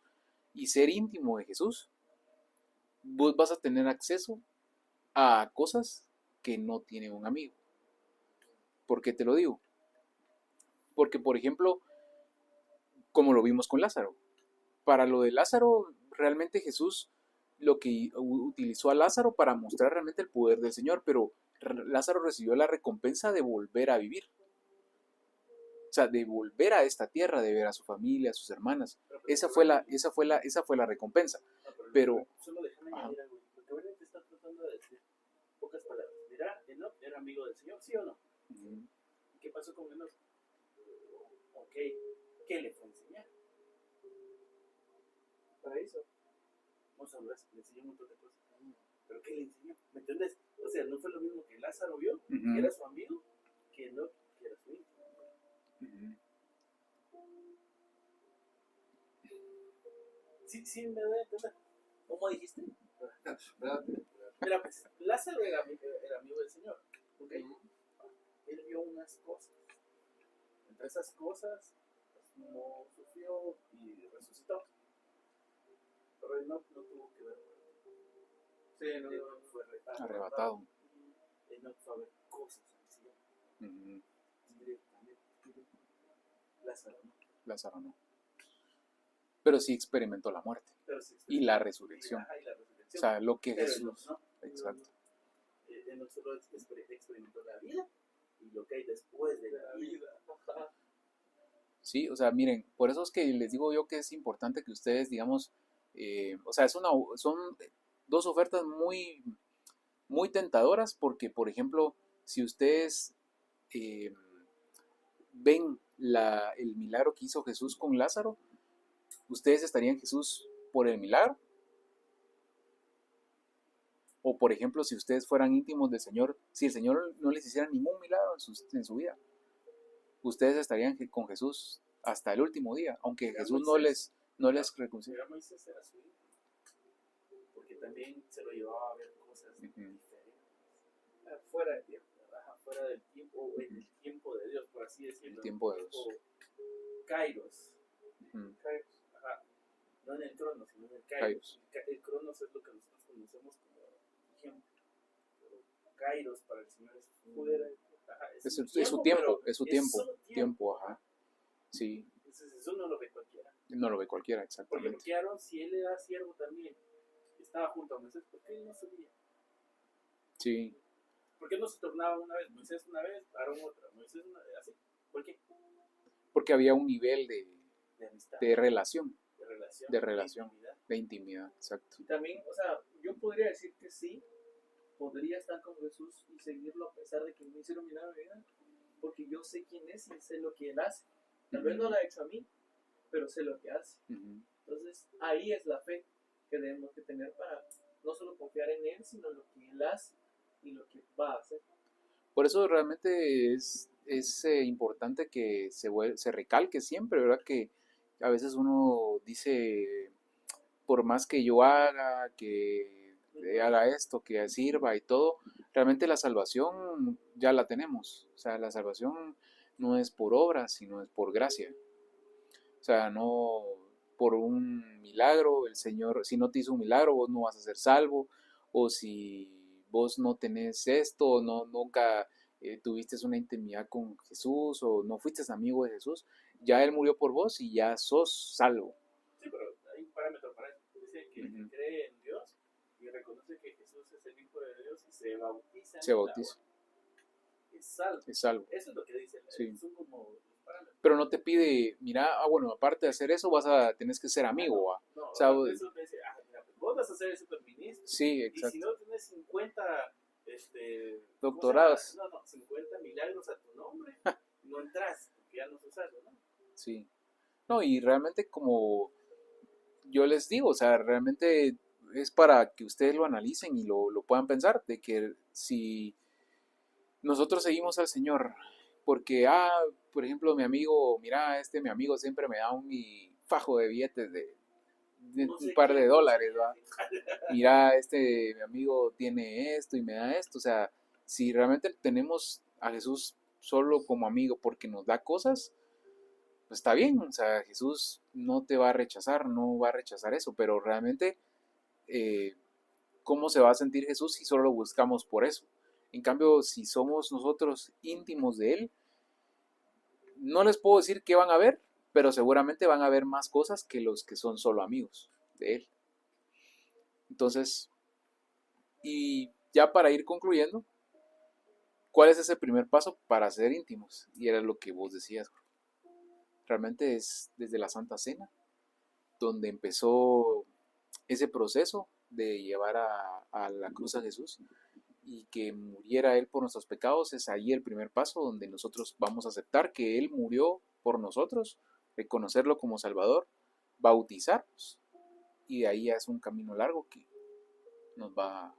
y ser íntimo de Jesús, vos vas a tener acceso a cosas que no tiene un amigo. ¿Por qué te lo digo? Porque, por ejemplo, como lo vimos con Lázaro, para lo de Lázaro, realmente Jesús lo que utilizó a Lázaro para mostrar realmente el poder del Señor, pero Lázaro recibió la recompensa de volver a vivir. O sea, de volver a esta tierra, de ver a su familia, a sus hermanas. Esa fue la recompensa. Pero solo déjame añadir algo. Lo que Benet está tratando de decir, pocas palabras. Mira, Enoch era amigo del Señor, ¿sí o no? ¿Qué pasó con Enoch? Ok, ¿qué le fue a enseñar? Para eso. Vamos a hablar, le enseñó un montón de cosas. ¿Pero qué le enseñó? ¿Me entiendes? O sea, no fue lo mismo que Lázaro vio, que era su amigo, que Enoch, que era su hijo. Sí, me da a entender. ¿Cómo dijiste? Mira, pues, Lázaro era amigo del Señor, ¿ok? Él vio unas cosas. Entre esas cosas, pues, no sufrió y resucitó. Pero él no tuvo que ver. Sí, no. Fue arrebatado. Él no fue a ver cosas al cielo. Directamente. Lázaro no. Pero sí experimentó la muerte. Y la resurrección. O sea, lo que Jesús... No. Exacto. Él no solo experimentó la vida y lo que hay después de la vida. Sí, o sea, miren, por eso es que les digo yo que es importante que ustedes, digamos, o sea, son dos ofertas muy tentadoras porque, por ejemplo, si ustedes eh, ven el milagro que hizo Jesús con Lázaro, ¿ustedes estarían Jesús por el milagro? O, por ejemplo, si ustedes fueran íntimos del Señor, si el Señor no les hiciera ningún milagro en su vida, ustedes estarían con Jesús hasta el último día, aunque Mira, Jesús Moisés, no les reconcilia. mira, Moisés era su hijo, porque también se lo llevaba a ver cosas Ujú. diferentes. Fuera de tiempo. Ajá, fuera del tiempo, o en el tiempo de Dios, por así decirlo. El tiempo de Dios. Tipo Kairos. Ujú. Ajá. No en el Cronos, sino en el Kairos. Kairos. El Cronos es lo que nosotros conocemos como tiempo. Pero Kairos para el Señor es Pudiera. ajá, Es un su tiempo, pero es su es tiempo, su tiempo, ajá. Sí, Entonces eso no lo ve cualquiera. no lo ve cualquiera, Porque exactamente. Aarón, si él era siervo también, estaba junto a Moisés, ¿por qué él no sabía? Sí, ¿Por qué no se tornaba una vez? Moisés una vez, Aarón otra, Moisés una vez, así. ¿Por qué? porque había un nivel De amistad, de relación, de relación, intimidad. de intimidad, exacto. Y también, o sea, yo podría decir que sí, podría estar con Jesús y seguirlo a pesar de que no hicieron milagro en mi vida, porque yo sé quién es y sé lo que Él hace. Tal vez no lo ha hecho a mí, pero sé lo que hace. Ujú. Entonces, ahí es la fe que debemos que tener para no solo confiar en Él, sino en lo que Él hace y lo que va a hacer. Por eso realmente es importante que se recalque siempre, ¿verdad? Que a veces uno dice, por más que yo haga, que haga esto, que sirva y todo, realmente la salvación ya la tenemos. O sea, la salvación no es por obra, sino es por gracia. O sea, no por un milagro, el Señor, si no te hizo un milagro, vos no vas a ser salvo, o si vos no tenés esto, no, nunca tuviste una intimidad con Jesús, o no fuiste amigo de Jesús, ya Él murió por vos y ya sos salvo. Sí, pero hay un parámetro para eso. Dice que el que cree en Dios y reconoce que Jesús es el Hijo de Dios y se bautiza Se en bautiza, agua, es salvo. es salvo. Eso es lo que dice. Sí. Son como los parámetros. Pero no te pide, mira, bueno, aparte de hacer eso, tenés que ser amigo, ¿va? No, O sea, eso me dice, mira, pues vos vas a ser el superministro. sí, Y exacto. si no tenés 50 Doctorados. No, 50 milagros a tu nombre, no entras, porque ya no sos salvo, ¿no? Sí. No, y realmente como yo les digo, o sea, realmente es para que ustedes lo analicen y lo puedan pensar, de que si nosotros seguimos al Señor, porque, por ejemplo, mi amigo, mira, mi amigo siempre me da un fajo de billetes de No un sé par de quién, dólares, ¿va? Mira, mi amigo tiene esto y me da esto, o sea, si realmente tenemos a Jesús solo como amigo porque nos da cosas, pues está bien, o sea, Jesús no te va a rechazar, no va a rechazar eso, pero realmente, ¿cómo se va a sentir Jesús si solo lo buscamos por eso? En cambio, si somos nosotros íntimos de Él, no les puedo decir qué van a ver, pero seguramente van a ver más cosas que los que son solo amigos de Él. Entonces, y ya para ir concluyendo, ¿cuál es ese primer paso para ser íntimos? Y era lo que vos decías. Realmente es desde la Santa Cena, donde empezó ese proceso de llevar a la cruz a Jesús y que muriera Él por nuestros pecados. Es ahí el primer paso donde nosotros vamos a aceptar que Él murió por nosotros, reconocerlo como Salvador, bautizarnos, y de ahí es un camino largo que nos va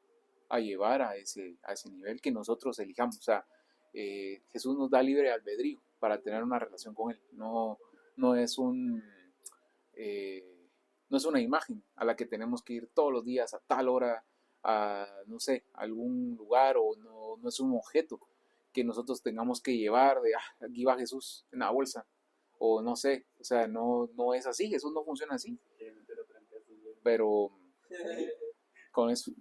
a llevar a ese nivel que nosotros elijamos. O sea, Jesús nos da libre albedrío para tener una relación con Él. No es no es una imagen a la que tenemos que ir todos los días a tal hora a, no sé, algún lugar, o no es un objeto que nosotros tengamos que llevar de, aquí va Jesús en la bolsa, o no sé, o sea, no es así, Jesús no funciona así, pero con eso